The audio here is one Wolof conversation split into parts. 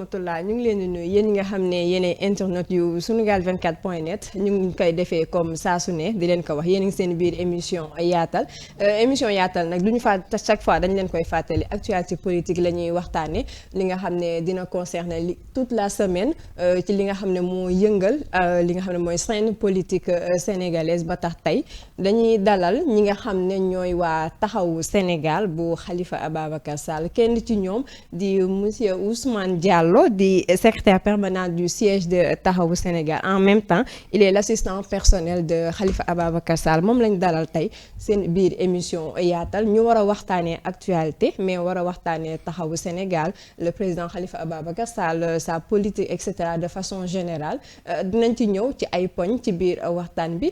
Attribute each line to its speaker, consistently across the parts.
Speaker 1: rahmatullah ñu ngi leen di nuyu yéen ñi nga xam ne yéenay internet yu sunugal24.net ñu ngi koy defee comme saa su ne di leen ko wax yéen ngi seen biir émission yaatal émission yaatal nag lu ñu fàtte chaque fois dañ leen koy fàttali actualité politique la ñuy waxtaane li nga xam ne dina concerner toute la semaine ci li nga xam ne moo yëngal li nga xam ne mooy scène politique sénégalaise ba tax tey dañuy dalal ñi nga xam ne ñooy waa taxawu Sénégal bu Khalifa Ababacar Sall kenn ci ñoom di monsieur Ousmane Diallo di secrétaire permanent du siège de taxawu Sénégal en même temps il est l'assistant personnel de Khalifa Ababacar Sall moom lañ dalal tey seen biir émission yaatal ñu war a waxtaanee actualité mais war a waxtaanee taxawu Sénégal le président Khalifa Ababacar Sall sa politique et cetera de façon générale dinañ ci ñëw ci ay poñ ci biir waxtaan bi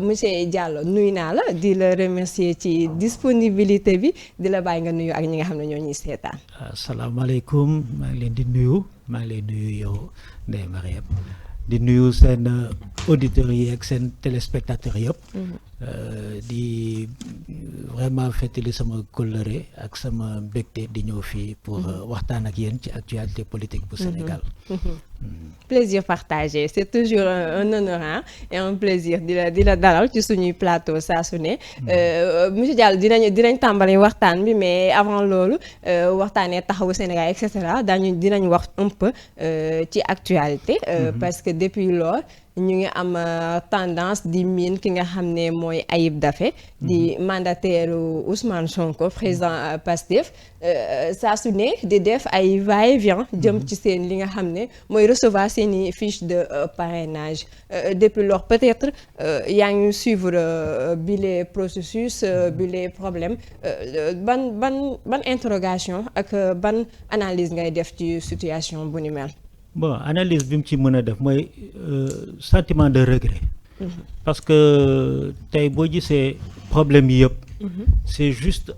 Speaker 1: monsieur Diallo nuyu naa la di la remercier ci disponibilité bi di la bàyyi nga nuyu ak ñi nga xam ne ñoo ñuy seetaan.
Speaker 2: asalaamaaleykum maa ngi leen di nuyu maa ngi leen nuyu yow Ndeye Mariam di nuyu seen auditeurs yi ak seen téléspectateurs yëpp. di vraiment fàttali sama kóllëre ak sama mbégte di ñëw fii pour waxtaan ak yéen ci actualité politique bu Sénégal.
Speaker 1: Plaisir partagé c'est toujours un honneur et un plaisir di la dalal ci suñuy plateau saa su ne monsieur Diallo dinañ tàmbali waxtaan bi mais avant loolu waxtaanee taxawu Sénégal et cetera dinañ wax un peu ci actualité parce que depuis lors ñu ngi am tendance di miin ki nga xam ne mooy Ayib Daffé di mandataire Ousmane Sonko président Pastef saa su ne di def ay va-et-vient jëm ci seen li nga xam ne mooy recevoir seeni fiche de parrainage depuis lors peut-être yaa ngi suivre bi les processus bi les problèmes ban interrogation ak ban analyse ngay def ci situation bu ni mel.
Speaker 2: Bon analyse bi mu ci mën a def mooy sentiment de regret. Parce que tey boo gisee problème yi yëpp. c'est juste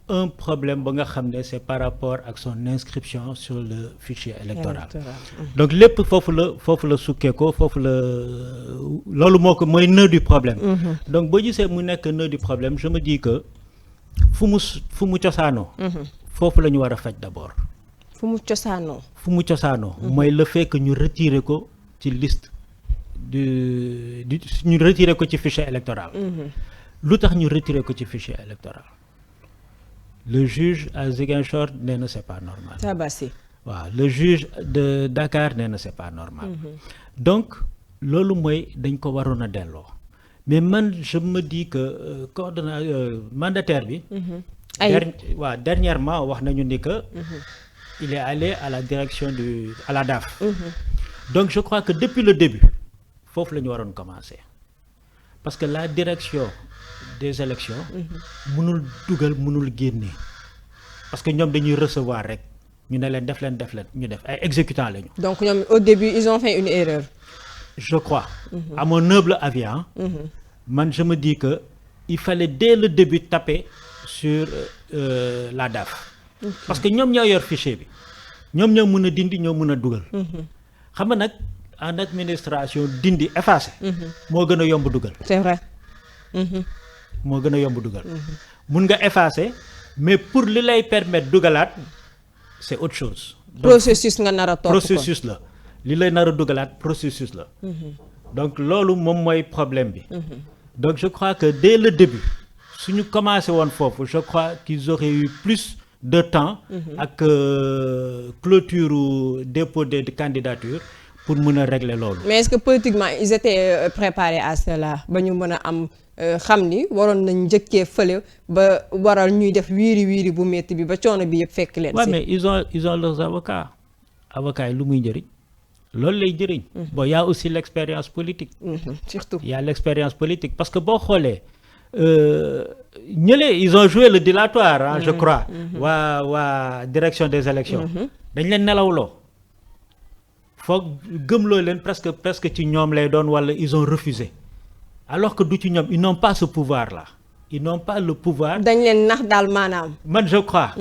Speaker 2: un problème ba nga xam ne c'est par rapport ak son inscription sur le fichier électoral. Donc lépp foofu la sukkee ko foofu la loolu moo ko mooy nœud du problème. Donc boo gisee mu nekk nœud du problème je me dis que fu mu cosaanoo. foofu la ñu war a faj d'abord.
Speaker 1: fu mu cosaanoo.
Speaker 2: mooy le fait que ñu retirer ko ci liste ñu retirer ko ci fichier électoral. lu tax ñu retirer ko ci fichier électoral. le juge à Ziguinchor nee na c'est pas normal.
Speaker 1: Tabassi.
Speaker 2: waaw le juge de Dakar nee na c'est pas normal. donc loolu mooy dañ ko waroon a delloo. mais man je me dis que mandataire bi. dernièrement wax nañu ni que. il est allé à la direction à la DAF. Donc je crois que depuis le début foofu la ñu waroon commencer parce que la direction des élections mënul dugal mënul génne parce que ñoom dañuy recevoir rek ñu ne leen def leen ñu def ay exécutants lañu. Donc
Speaker 1: ñoom au début ils ont fait une erreur.
Speaker 2: Je crois. À mon humble avis man je me dis que il fallait dès le début taper sur la DAF. Parce que ñoom ñoo yor fichier bi ñoom ñoo mën a dindi ñoo mën a dugal. xam nga nag en administration dindi effacer. moo gën a yomb dugal.
Speaker 1: C'est vrai.
Speaker 2: moo gën a yomb dugal. mun nga effacer mais pour li lay permettre dugalaat c'est autre chose. Donc,
Speaker 1: processus nga nar a topp
Speaker 2: processus la li lay nar a dugalaat processus la. donc loolu moom mooy problème bi. donc je crois que dès le début suñu commencé woon foofu je crois qu'ils auraient eu plus de temps ak clôture dépôt de candidature pour mën a régler loolu.
Speaker 1: Mais est-ce que politiquement ils étaient préparés à cela ba ñu mën a am xam ni waroon nañ njëkkee fële ba waral ñuy def wiiri bu métti bi ba coono bi yëpp fekk leen.
Speaker 2: Ouais, mais ils ont leurs avocats yi lu muy njëriñ loolu lay jëriñ. bon y a aussi l'expérience politique.
Speaker 1: Surtout
Speaker 2: y a l'expérience politique parce que boo xoolee. ñële ils ont joué le dilatoire je crois waa direction des élections dañ leen nelawloo foog gëmloo leen presque ci ñoom lay doon wala ils ont refusé alors que du ci ñoom ils n'ont pas ce pouvoir là ils n'ont pas le pouvoir.
Speaker 1: dañ leen nax daal maanaam.
Speaker 2: man je crois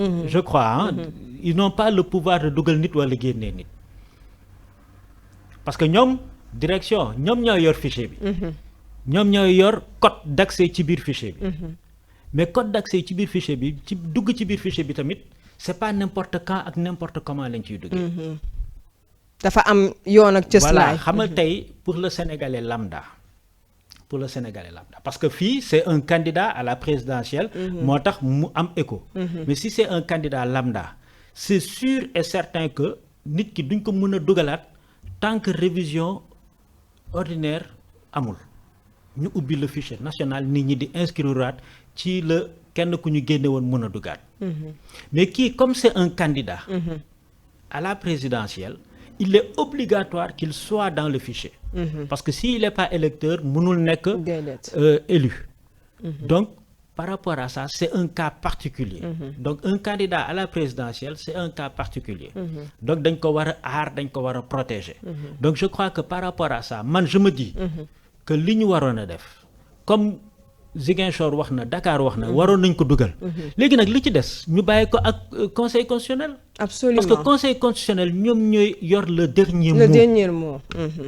Speaker 2: ils n'ont pas le pouvoir de dugal nit wala génnee nit parce que ñoom direction ñoom ñoo yor fichier bi. ñoom ñooy yor code d'accès ci biir fichier bi. mais code d'accès ci biir fichier bi dugg ci biir fichier bi tamit c'est pas n'importe quand ak n'importe comment lañ ciy duggee.
Speaker 1: dafa am yoon ak cëslaay.
Speaker 2: voilà xam nga tey pour le Sénégalais lambda parce que fii c'est un candidat à la présidentielle. moo tax mu am écho. mais si c'est un candidat lambda c'est sûr et certain que nit ki duñ ko mën a dugalaat tant que révision ordinaire amul ñu ubbi le fichier national nit ñi di inscriraat ci la kenn ku ñu génne woon mën a dugaat. mais kii comme c'est un candidat. à la présidentielle il est obligatoire qu'il soit dans le fichier. parce que s'il n'est pas électeur mënul nekk élu. donc par rapport à ça c'est un cas particulier. donc un candidat à la présidentielle c'est un cas particulier. donc dañ ko war a aar dañ ko war a protéger. donc je crois que par rapport à ça man je me dis. que li ñu waroon a def comme Ziguinchor wax na Dakar wax na waroon nañ ko dugal. léegi nag li ci des ñu bàyyi ko ak conseil constitutionnel.
Speaker 1: absolument
Speaker 2: parce que conseil constitutionnel ñoom ñooy yor le dernier mot.
Speaker 1: le dernier mot.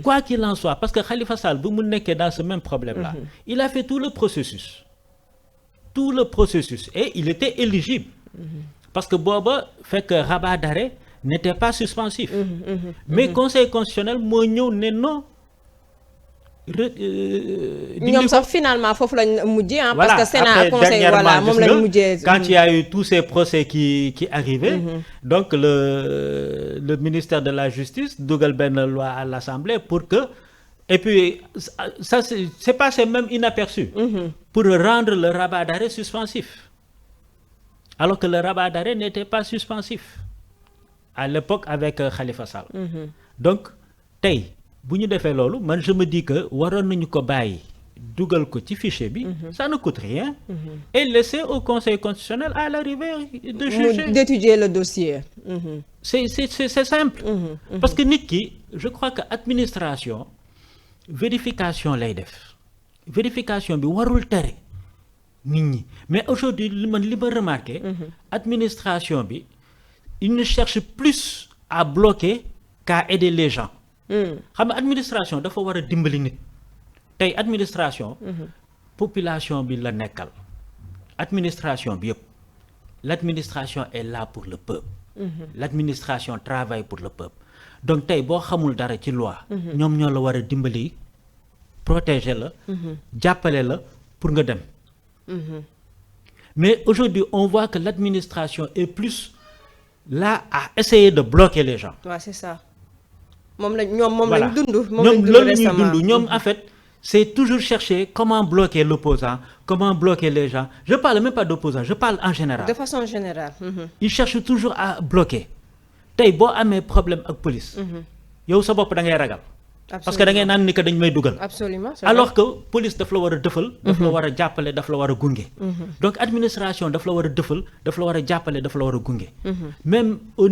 Speaker 2: quoi qu'il en soit parce que Khalifa Sall bu mu nekkee dans ce même problème là. il a fait tout le processus et il était éligible. parce que booba fekk rabat d'arrêt n'était pas suspensif. mais conseil constitutionnel moo ñëw ne non.
Speaker 1: ñoom sax finalement foofu lañ mujjee ah.
Speaker 2: voilà
Speaker 1: parce que Sénat conseil voilà moom lañ mujjee.
Speaker 2: quand il y a eu tous ces procès qui arrivaient. donc le ministère de la justice dugal benn loi à l'Assemblée pour que et puis ça c'est passé même inaperçu. pour rendre le rabat d'arrêt suspensif. alors que le rabat d'arrêt n'était pas suspensif à l'époque avec Khalifa Sall. donc tey. bu ñu defee loolu man je me dis que waroon nañu ko bàyyi dugal ko ci fichier bi. ça ne coûte rien. et laisser au conseil constitutionnel à l'arrivée de juger
Speaker 1: d'étudier le dossier.
Speaker 2: c'est simple. parce que nit ki je crois que administration vérification lay def vérification bi warul tere nit ñi mais aujourd'hui li ma remarqué. administration bi il ne cherche plus à bloquer qu'à aider les gens. xam nga administration dafa war a dimbali nit tey administration. population bi la nekkal administration bi yëpp l'administration est là pour le peuple. l'administration travaille pour le peuple donc tey boo xamul dara ci loi. ñoom ñoo la war a dimbali protéger la. jàppale la pour nga dem. mais aujourd'hui on voit que l'administration est plus là à essayer de bloquer les gens.
Speaker 1: waaw c'est ça. moom lañ dund
Speaker 2: loolu la ñuy dund ñoom en fait c'est toujours chercher comment bloquer l'opposant comment bloquer les gens je parle même pas d'opposant je parle en général
Speaker 1: de façon générale.
Speaker 2: ils cherchent toujours à bloquer tey boo amee problème ak police. yow sa bopp da ngay ragal. parce que da ngay naan ni que dañ may dugal.
Speaker 1: absolument
Speaker 2: alors que police daf la war a dëfal. daf la war a jàppale daf la war a gunge. donc administration daf la war a dëfal daf la war a jàppale daf la war a gunge. même au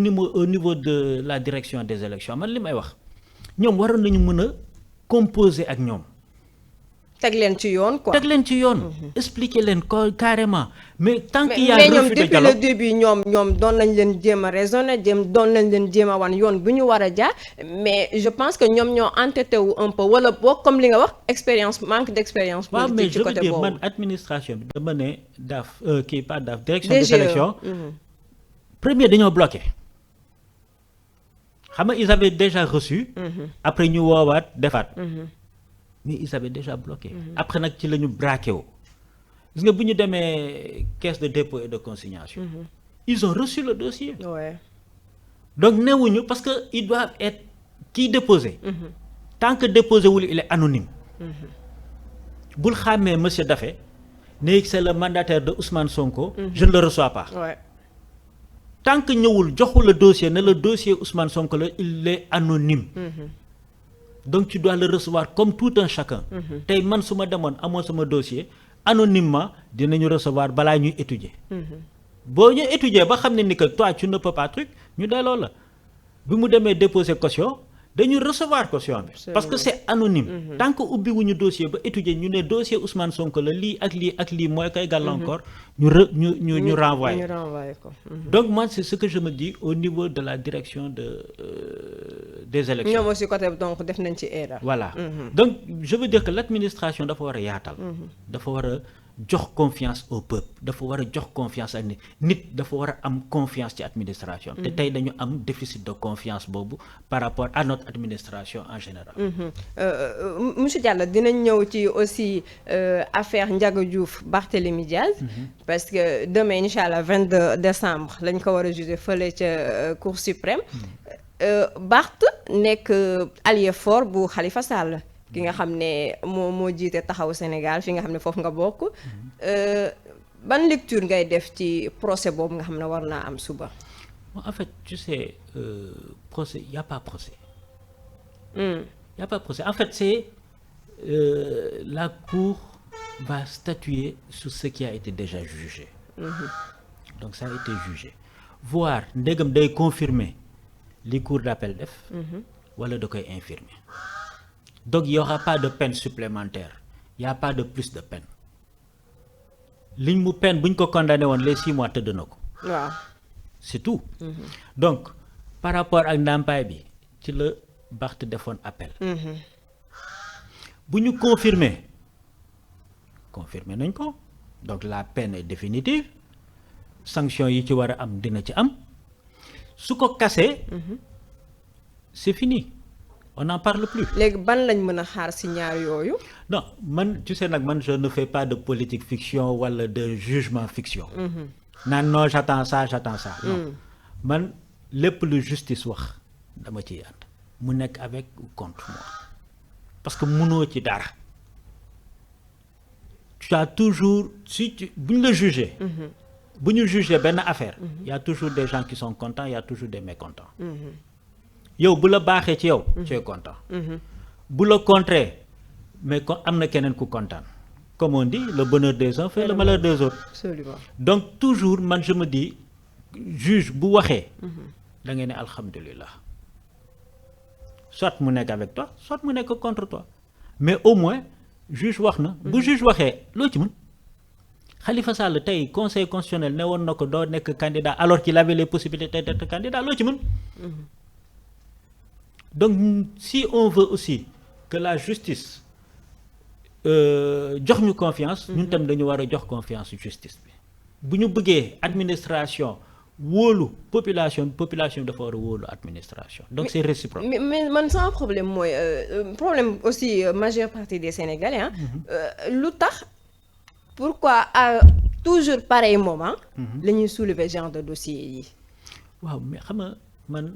Speaker 2: niveau de la direction des élections man li may wax ñoom waroon nañu mën a composer ak ñoom.
Speaker 1: teg leen ci yoon quoi.
Speaker 2: teg leen ci yoon. expliquer leen ko carrément mais tant qu'il y a refus de dialogue
Speaker 1: mais ñoom depuis le début ñoom doon nañ leen jéem a raisonner doon nañ leen jéem a wan yoon bu ñu war a jaar mais je pense que ñoom ñoo entêté wu un peu wala boog comme li nga wax expérience manque d'expérience politique ci côté boobu.
Speaker 2: waaw mais je veux dire man administration bi dama ne DAF pas DAF direction des élections premier dañoo bloqué xam nga ils avaient déjà reçu. après ñu woowaat defaat. mais ils avaient déjà bloqué. après nag ci la ñu braqué wu. gis nga bu ñu demee caisse de dépôt et de consignation. ils ont reçu le dossier.
Speaker 1: Ouais.
Speaker 2: donc newuñu parce que ils doivent être kii déposé. tant que déposé wul il est anonyme. bul xàmmee monsieur Daffé ne c'est le mandataire de Ousmane Sonko. je ne le reçois pas.
Speaker 1: Ouais.
Speaker 2: tant que ñëwul joxu le dossier ne le dossier Ousmane Sonko la il est anonyme. donc tu dois le recevoir comme tout un chacun. tey man su ma demoon amoon sama dossier anonymement dinañu recevoir balaa ñuy étudier. boo ñu étudier ba xam ne ni que toi tu ne peux pas truc ñu delloo la bi mu demee déposer caution dañu recevoir caution bi. parce que c'est anonyme. tant que ubbi wuñu dossier ba étudier ñu ne dossier Ousmane Sonko la lii ak lii ak lii mooy koy gàllankoor. ñu renvoyer.
Speaker 1: ñu renvoyer ko.
Speaker 2: donc moi c'est ce que je me dis au niveau de la direction des élections.
Speaker 1: ñoom aussi côté donc def nañ ci erreur.
Speaker 2: voilà donc je veux dire que l'administration dafa war a yaatal. dafa war a jox confiance au peuple dafa war a jox confiance ak nit dafa war a am confiance ci administration. te tey dañu am déficit de confiance boobu par rapport à notre administration en général.
Speaker 1: Monsieur Diallo dinañ ñëw ci aussi affaire Ndiaga Diouf Barthélémy Diaz. parce que demain incha allah 22 décembre lañ ko war a juger fële ca Cour suprême. Barth nekk allié fort bu Khalifa Sall. ki nga xam ne moo jiite taxaw Sénégal fi nga xam ne foofu nga bokk. ban lecture ngay def ci procès boobu nga xam ne war naa am suba.
Speaker 2: en fait tu sais procès y a pas procès. y a pas procès en fait c'est la cour va statuer sur ce qui a été déjà jugé. donc ça a été jugé voir ndegam day confirmer li cour d'appel def. wala da koy infirmer. donc il y aura pas de peine supplémentaire il y a pas de plus de peine liñ mu peine bu ñu ko condamné woon les 6 mois tëdd na ko.
Speaker 1: waaw
Speaker 2: c'est tout. donc par rapport ak ndàmpaay bi ci la Barth defoon appel. bu ñu confirmer nañ ko donc la peine est définitive sanction yi ci war a am dina ci am su ko kasee. c'est fini. on n'en parle plus.
Speaker 1: léegi ban lañ mën a xaar ci ñaar yooyu.
Speaker 2: non man tu sais nag man je ne fais pas de politique fiction wala de jugement fiction. naan non j'attends ça. non man lépp lu justice wax dama ciy ànd mu nekk avec ou contre moi parce que mënoo ci dara. tu as toujours bu ñu la jugé. bu ñu jugé benn affaire. y a toujours des gens qui sont contents y a toujours des mécontents. yow bu la baaxee ci yow. tu es content. bu la contraire mais am na keneen ku kontaan. comme on dit le bonheur des uns fait le malheur des autres.
Speaker 1: Absolument.
Speaker 2: donc toujours man je me dis juge bu waxee. da ngay ne alhamdulillah soit mu nekk avec toi soit mu nekk contre toi mais au moins juge wax na. bu juge waxee loo ci mën. Khalifa Sall tey conseil constitutionnel ne woon na ko doo nekk candidat alors qu'il avait les possibilités d'être candidat loo ci mën. donc si on veut aussi que la justice jox ñu confiance. ñun tam dañu war a jox confiance justice bi. bu ñu bëggee administration wóolu population bi dafa war a wóolu administration. donc c'est réciproque.
Speaker 1: mais man sama problème mooy problème aussi majeure partie des Sénégalais lu tax pourquoi à toujours pareil moment. la ñuy soulever genre de dossier yi.
Speaker 2: waaw mais xam nga man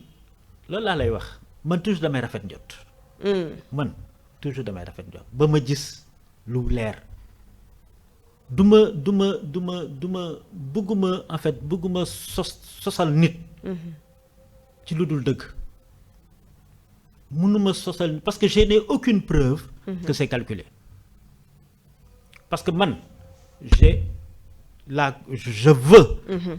Speaker 2: loolu laa lay wax. man toujours damay rafet njot. man toujours damay rafet njot ba ma gis lu leer du ma bëgguma en fait bëgguma sosal nit. ci lu dul dëgg. mënuma sosal nit parce que je n'ai aucune preuve. que c'est calculé. parce que man je veux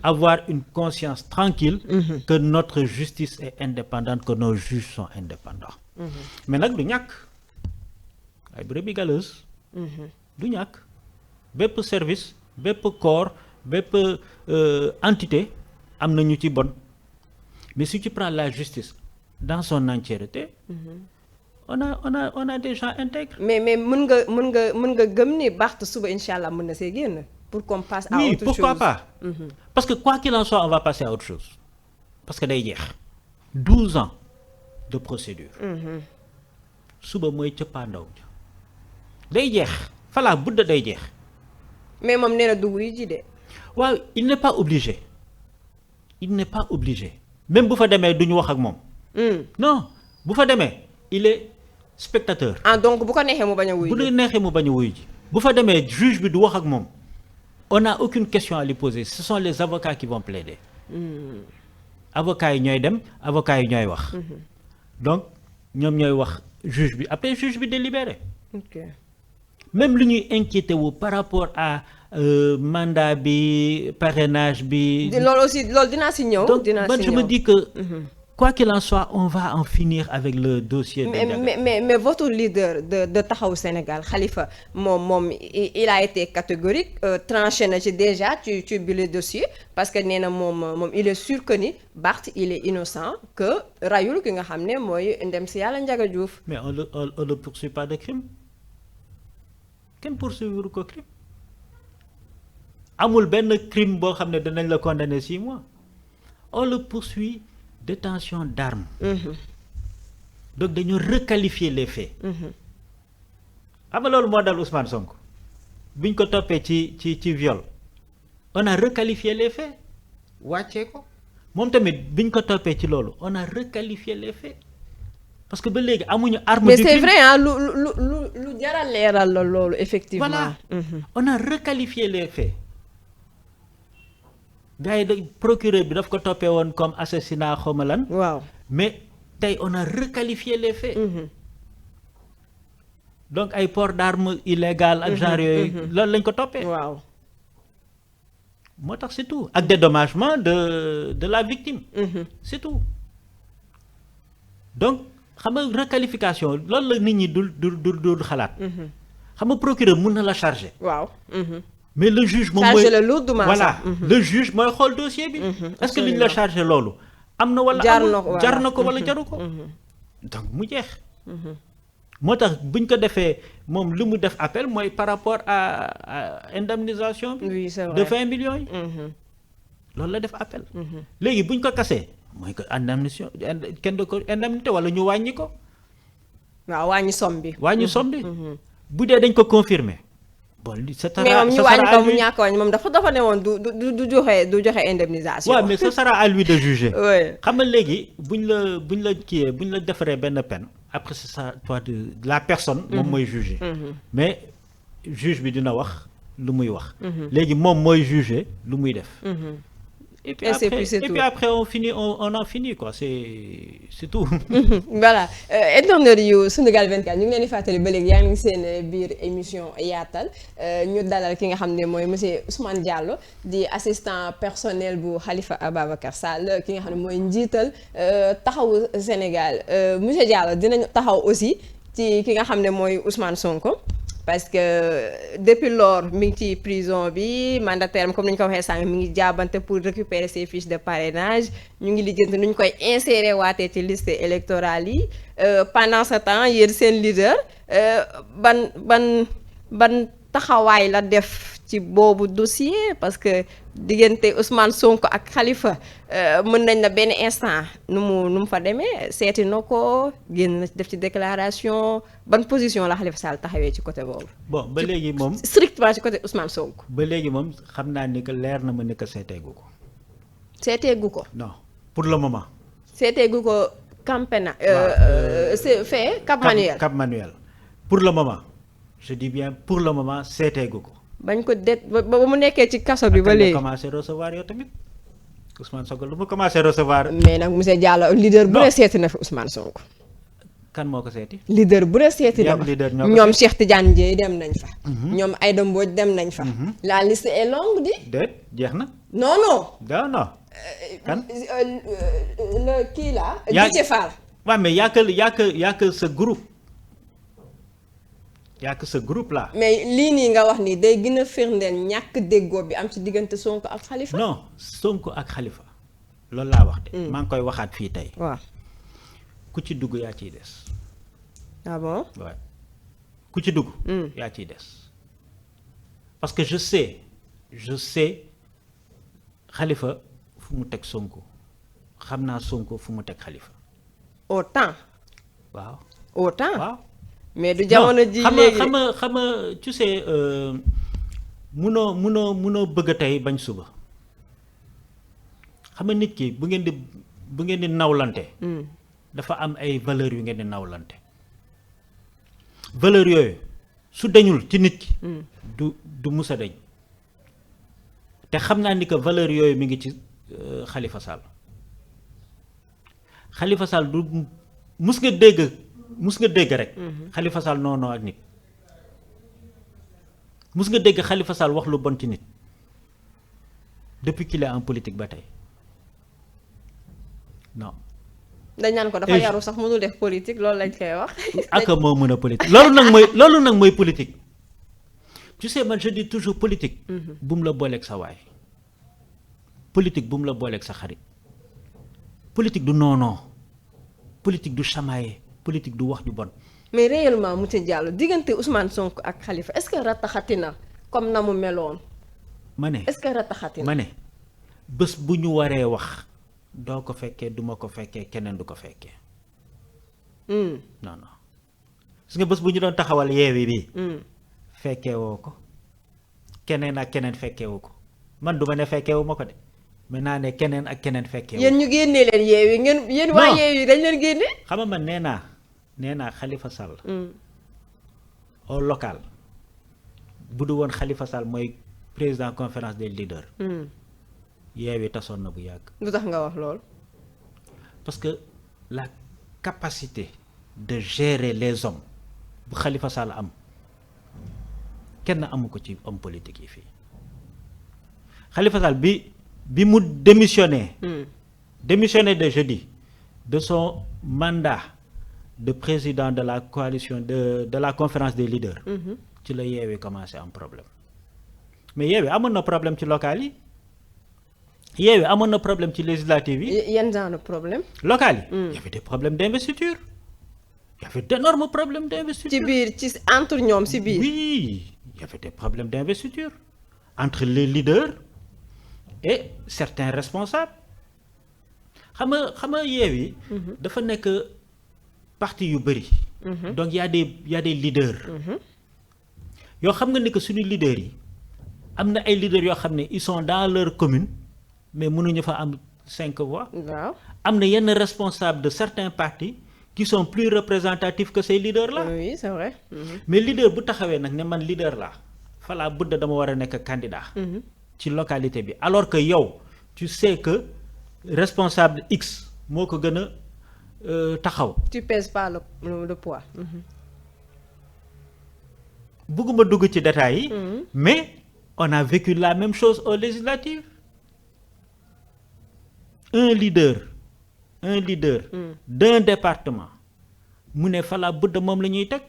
Speaker 2: avoir une conscience tranquille que notre justice est indépendante, que nos juges sont indépendants. Mais nag du ñàkk ay brebis galeuses. du ñàkk bépp service bépp corps bépp entité am na ñu ci bon mais si tu prends la justice dans son entièreté. on a des gens intègres. mais
Speaker 1: mën nga gëm ni Barth suba incha allah mën na see génn. pour qu'on passe à autre chose.
Speaker 2: Oui, pourquoi pas. Parce que quoi qu'il en soit, on va passer à autre chose. Parce que day jeex 12 ans de procédure. suba mooy cëppaandaw ja day jeex falaa budda day jeex.
Speaker 1: mais moom nee na dugg yi ji de.
Speaker 2: waaw il n'est pas obligé. même bu fa demee duñu wax ak moom. non bu fa demee il est spectateur.
Speaker 1: donc bu ko neexee mu bañ a wuyu
Speaker 2: ji. bu fa demee juge bi du wax ak moom. on n'a aucune question à lui poser ce sont les avocats qui vont plaider. avocats yi ñooy dem avocats yi ñooy wax. donc ñoom ñooy wax juge bi après juge bi délibéré. même lu ñuy inquiété wu par rapport à mandat bi parrainage bi.
Speaker 1: loolu dinaa si ñëw.
Speaker 2: donc man je me dis que. quoi qu'il en soit on va en finir avec le dossier.
Speaker 1: mais votre leader de Taxawu Sénégal Khalifa moom il a été catégorique tranché na ci déjà ci bi le dossier parce que nee na moom il est sûr que ni Barth il est innocent que rayul ki nga xam ne mooy ndem si yàlla Ndiaga Diouf.
Speaker 2: mais on le poursuit pas de crime kenn poursuivre ko crime amul benn crime boo xam ne danañ la condamner 6 mois on le poursuit détention d'armes. Donc dañoo requalifier les faits. xam nga loolu moo dal Ousmane Sonko biñ ko toppee ci viol on a requalifié les faits wàccee ko moom tamit biñ ko toppee ci loolu on a requalifié les faits parce que ba léegi amuñu arme
Speaker 1: mais
Speaker 2: du
Speaker 1: c'est
Speaker 2: crime.
Speaker 1: vrai ah lu jaral leeral la loolu effectivement.
Speaker 2: Voilà on a requalifié les faits gars yi da procureur bi daf ko toppee woon comme assassinat xawma lan.
Speaker 1: waaw
Speaker 2: mais tey on a requalifié les faits. donc ay port d'armes illégal ak genre yooyu loolu lañ ko toppee.
Speaker 1: waaw.
Speaker 2: moo tax c'est tout ak dédommagement de la victime. C'est tout donc xam nga requalification loolu la nit ñi dul xalaat. xam nga procureur mun na la charger.
Speaker 1: waaw.
Speaker 2: mais le juge moom
Speaker 1: charger la lourdement
Speaker 2: voilà le juge mooy xool dossier bi. est-ce que li ñu la charger loolu. am na wala jar na ko wala jaru ko. donc mu jeex. moo tax buñ ko defee moom lu mu def appel mooy par rapport à indemnisation bi.
Speaker 1: oui c'est vrai
Speaker 2: de 20 millions yi. loolu la def appel. léegi buñ ko kasee mooy que indemnisation kenn du ko indemnité wala ñu wàññi ko.
Speaker 1: waaw wàññi somme bi.
Speaker 2: wàññi somme bi. bu dee dañ ko confirmer bon li ça sera
Speaker 1: mais moom ñu wàññi ko mu ñàkk wàññi moom dafa ne woon du joxe indemnisation.
Speaker 2: waaw mais ce sera à lui de juger.
Speaker 1: oui
Speaker 2: xam nga léegi buñ la defaree benn peine après c'est ça toi de la personne. moom mooy juger. mais juge bi dina wax lu muy wax. léegi moom mooy juger lu muy def. et puis après on en finit quoi c'est tout.
Speaker 1: voilà internautes yu Sunugal 24 ñu ngi leen di fàttali ba léegi yaa ngi seen biir émission yaatal ñu dalal ki nga xam ne mooy monsieur Ousmane Diallo di assistant personnel bu Khalifa Ababacar Sall ki nga xam ne mooy njiital taxawu Sénégal monsieur Diallo dinañu taxaw aussi ci ki nga xam ne mooy Ousmane Sonko. parce que depuis lors mi ngi ci prison bi mandataire am comme ni ñu ko waxee sànq mi ngi jaabante pour récupérer ses fiches de parrainage ñu ngi lijjanti nu ñu koy insérer waatee ci liste électorale yi pendant ce temps yéen seen leader ban taxawaay la def ci boobu dossier parce que diggante Ousmane Sonko ak Khalifa mën nañ na benn instant nu mu fa demee seeti na ko génn na def ci déclaration ban position la Khalifa Sall taxawee ci côté boobu.
Speaker 2: bon ba léegi moom
Speaker 1: strictement ci côté Ousmane Sonko.
Speaker 2: ba léegi moom xam naa ni que leer na ma ni que seeteegu ko.
Speaker 1: seeteegu ko.
Speaker 2: non pour le moment.
Speaker 1: seeteegu ko Campena. c'est fait Cap Manuel.
Speaker 2: Cap Manuel pour le moment je dis bien pour le moment seeteegu ko.
Speaker 1: bañ ko ba mu nekkee ci kaso bi ba léegi.
Speaker 2: commencé recevoir yow tamit Ousmane Sonko lu mu commencé recevoir.
Speaker 1: mais nag monsieur Diallo leader bu ne seeti na fi Ousmane Sonko.
Speaker 2: kan moo ko seeti.
Speaker 1: leader bu ne seeti na fa ñoom Cheikh Tidiane Dièye dem nañ fa. ñoom Aïda Mbodj dem nañ fa. la liste est longue di.
Speaker 2: déet jeex na.
Speaker 1: non non.
Speaker 2: non. kan.
Speaker 1: le kii là. Déthié Fall.
Speaker 2: waaw mais y a que ce groupe. yaa que ce groupe là.
Speaker 1: mais lii nii nga wax nii day gën a firndeel ñàkk déggoo bi am ci diggante Sonko ak Khalifa.
Speaker 2: non Sonko ak Khalifa loolu laa wax de. maa ngi koy waxaat fii tey.
Speaker 1: waaw
Speaker 2: ku ci dugg yaa ciy des.
Speaker 1: ah bon.
Speaker 2: waaw ku ci dugg. yaa ciy des parce que je sais Khalifa fu mu teg Sonko xam naa Sonko fu mu teg Khalifa.
Speaker 1: autant.
Speaker 2: waaw
Speaker 1: autant.
Speaker 2: waaw.
Speaker 1: mais du jamono ji léegi
Speaker 2: xam nga tu sais munoo bëgg tey bañ suba xam nga nit ki bu ngeen di nawlante. dafa am ay valeurs yu ngeen di nawlante. valeurs yooyu su dañul ci nit ki. du mus a dañ te xam naa ni que valeurs yooyu mi ngi ci Khalifa Sall. Khalifa Sall du mus nga dégg rek. Khalifa Sall non ak nit. mus nga dégg Khalifa Sall wax lu bon ci nit depuis qu'il est en politique ba tey non.
Speaker 1: dañ naan ko dafa yaru sax mënul def politique loolu lañ koy wax.
Speaker 2: ak moo mën a politique loolu nag mooy politique. tu sais man je dis toujours politique. bu mu la booleeg sa waay. politique bu mu la booleeg sa xarit. politique du non politique du chamailler. politique du wax ju bon.
Speaker 1: mais réellement monsieur Diallo diggante Ousmane Sonko ak Khalifa est-ce que rataxati na comme na mu meloon.
Speaker 2: ma ne
Speaker 1: est-ce que rataxati
Speaker 2: ma ne bés bu ñu waree wax doo ko fekkee duma ko fekkee keneen du ko fekkee non non gis nga bés bu ñu doon taxawal Yewwi bi fekkee woo ko keneen ak keneen fekkee woo ko man du ma ne fekkee wu ma ko de mais naa ne keneen ak keneen fekkee woo
Speaker 1: yéen ñu génnee leen Yewwi ngeen yéen waa Yewwi dañ leen génne
Speaker 2: xam nga man nee naa Khalifa Sall au local bu du woon Khalifa Sall mooy président conférence des leaders Yewwi tasoon na bu yàgg.
Speaker 1: lu tax nga wax lool.
Speaker 2: parce que la capacité de gérer les hommes bu Khalifa Sall am kenn amu ko ci homme politique yi fii Khalifa Sall bi mu démissionné de jeudi de son mandat de président de la coalition de la conférence des leaders ci la Yewwi commencé am problème mais Yewwi amoon na problème ci local yi Yewwi amoon na problème ci législative yi.
Speaker 1: yan genre problème.
Speaker 2: local yi. y avait des problèmes d'investiture. y avait d'énormes problèmes d'investiture.
Speaker 1: ci biir ci entre ñoom ci biir.
Speaker 2: oui y avait des problèmes d'investiture entre les leaders et certains responsables xam nga Yewwi dafa nekk parti yu bëri. donc y a des leaders. yoo xam nga ni que suñu leaders yi am na ay leaders yoo xam ne ils sont dans leur commune. mais mënuñu fa am 5 voix.
Speaker 1: waaw
Speaker 2: am na yenn responsables de certains partis qui sont plus représentatifs que ces leaders là.
Speaker 1: oui c'est vrai.
Speaker 2: mais leader bu taxawee nag ne man leader laa falaa budda dama war a nekk candidat. ci localité bi alors que yow tu sais que responsable X moo ko gën a taxaw.
Speaker 1: tu pèses pas le poids.
Speaker 2: bëgguma dugg ci détails yi. mais on a vécu la même chose aux législatives. un leader d'un département mu ne fa la budda moom la ñuy teg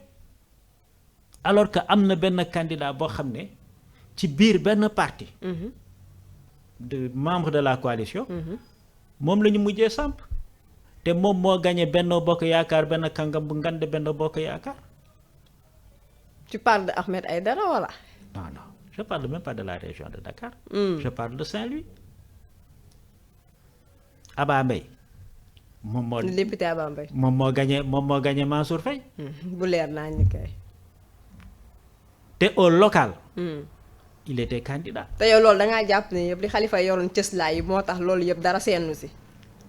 Speaker 2: alors que am na benn candidat boo xam ne ci biir benn parti de membre de la coalition moom la ñu mujjee samp te moom moo gagné Benno Bokk Yaakaar benn kàngam bu ngande Benno Bokk Yaakaar.
Speaker 1: tu parles de Ahmed Aïdara wala.
Speaker 2: non je parle même pas de la région de Dakar. je parle de Saint-Louis. Aba Mbaye moom moo.
Speaker 1: député Aba Mbaye.
Speaker 2: moom moo gagné Mansour Faye.
Speaker 1: bu leer naa ñu kay.
Speaker 2: te au local. il était candidat.
Speaker 1: te yow loolu da ngaa jàpp ne yëpp li Khalifa yoroon cëslaay yi moo tax loolu yëpp dara seenu si.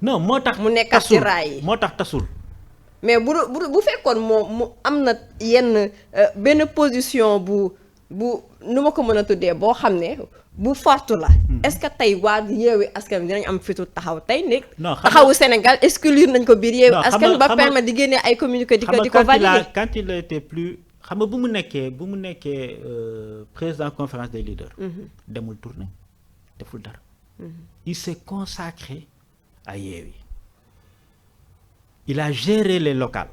Speaker 2: non moo tax.
Speaker 1: mu nekkat ci raay yi
Speaker 2: moo tax tasul.
Speaker 1: mais bu fekkoon mu am na yenn benn position bu nu ma ko mën a tuddee boo xam ne. bu fortu la. est-ce que tey waa Yewwi Askan Wi dinañ am fitu taxaw tey nekk.
Speaker 2: non
Speaker 1: taxawu Sénégal exclure nañ ko biir Yewwi Askan ba permettre di génnee ay communiqué di ko valider.
Speaker 2: quand il a été plus xam nga bu mu nekkee président conférence des leaders. demul tournée deful dara. il s'est consacré à Yewwi. il a géré les locales.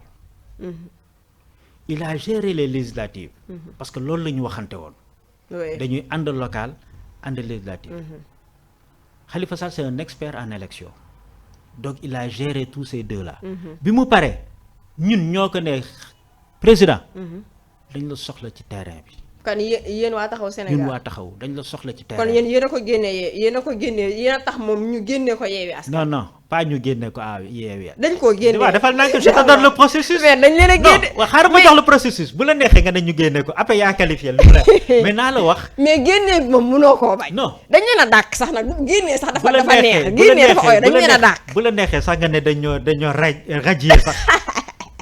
Speaker 2: il a géré les législatives. parce que loolu la ñu waxante woon. dañuy ànd local. ànd législative. Khalifa Sall c'est un expert en élection donc il a géré tous ces deux là. bi mu paree ñun ñoo ko ne président. dañ la soxla ci terrain bi.
Speaker 1: kon yéen waa taxaw Sénégal
Speaker 2: ñun waa taxaw dañ la soxla ci terrain
Speaker 1: kon yéen a ko génnee yéen a tax moom ñu génnee ko Yewwi Askan.
Speaker 2: non pas ñu génne ko Yewwi.
Speaker 1: dañ koo génne
Speaker 2: waaw defal naa ko je te donne le processus.
Speaker 1: mais dañ leen a génne
Speaker 2: non xaaral ma jox le processus bu la neexee nga ne ñu génne ko après yaa qualifié lu mais naa la wax.
Speaker 1: mais génne moom mënoo koo bañ.
Speaker 2: non
Speaker 1: dañ leen a dàq sax nag génne sax dafa neex génne dafa oyo dañ leen a dàq.
Speaker 2: bu la neexee sax nga ne dañoo radier sax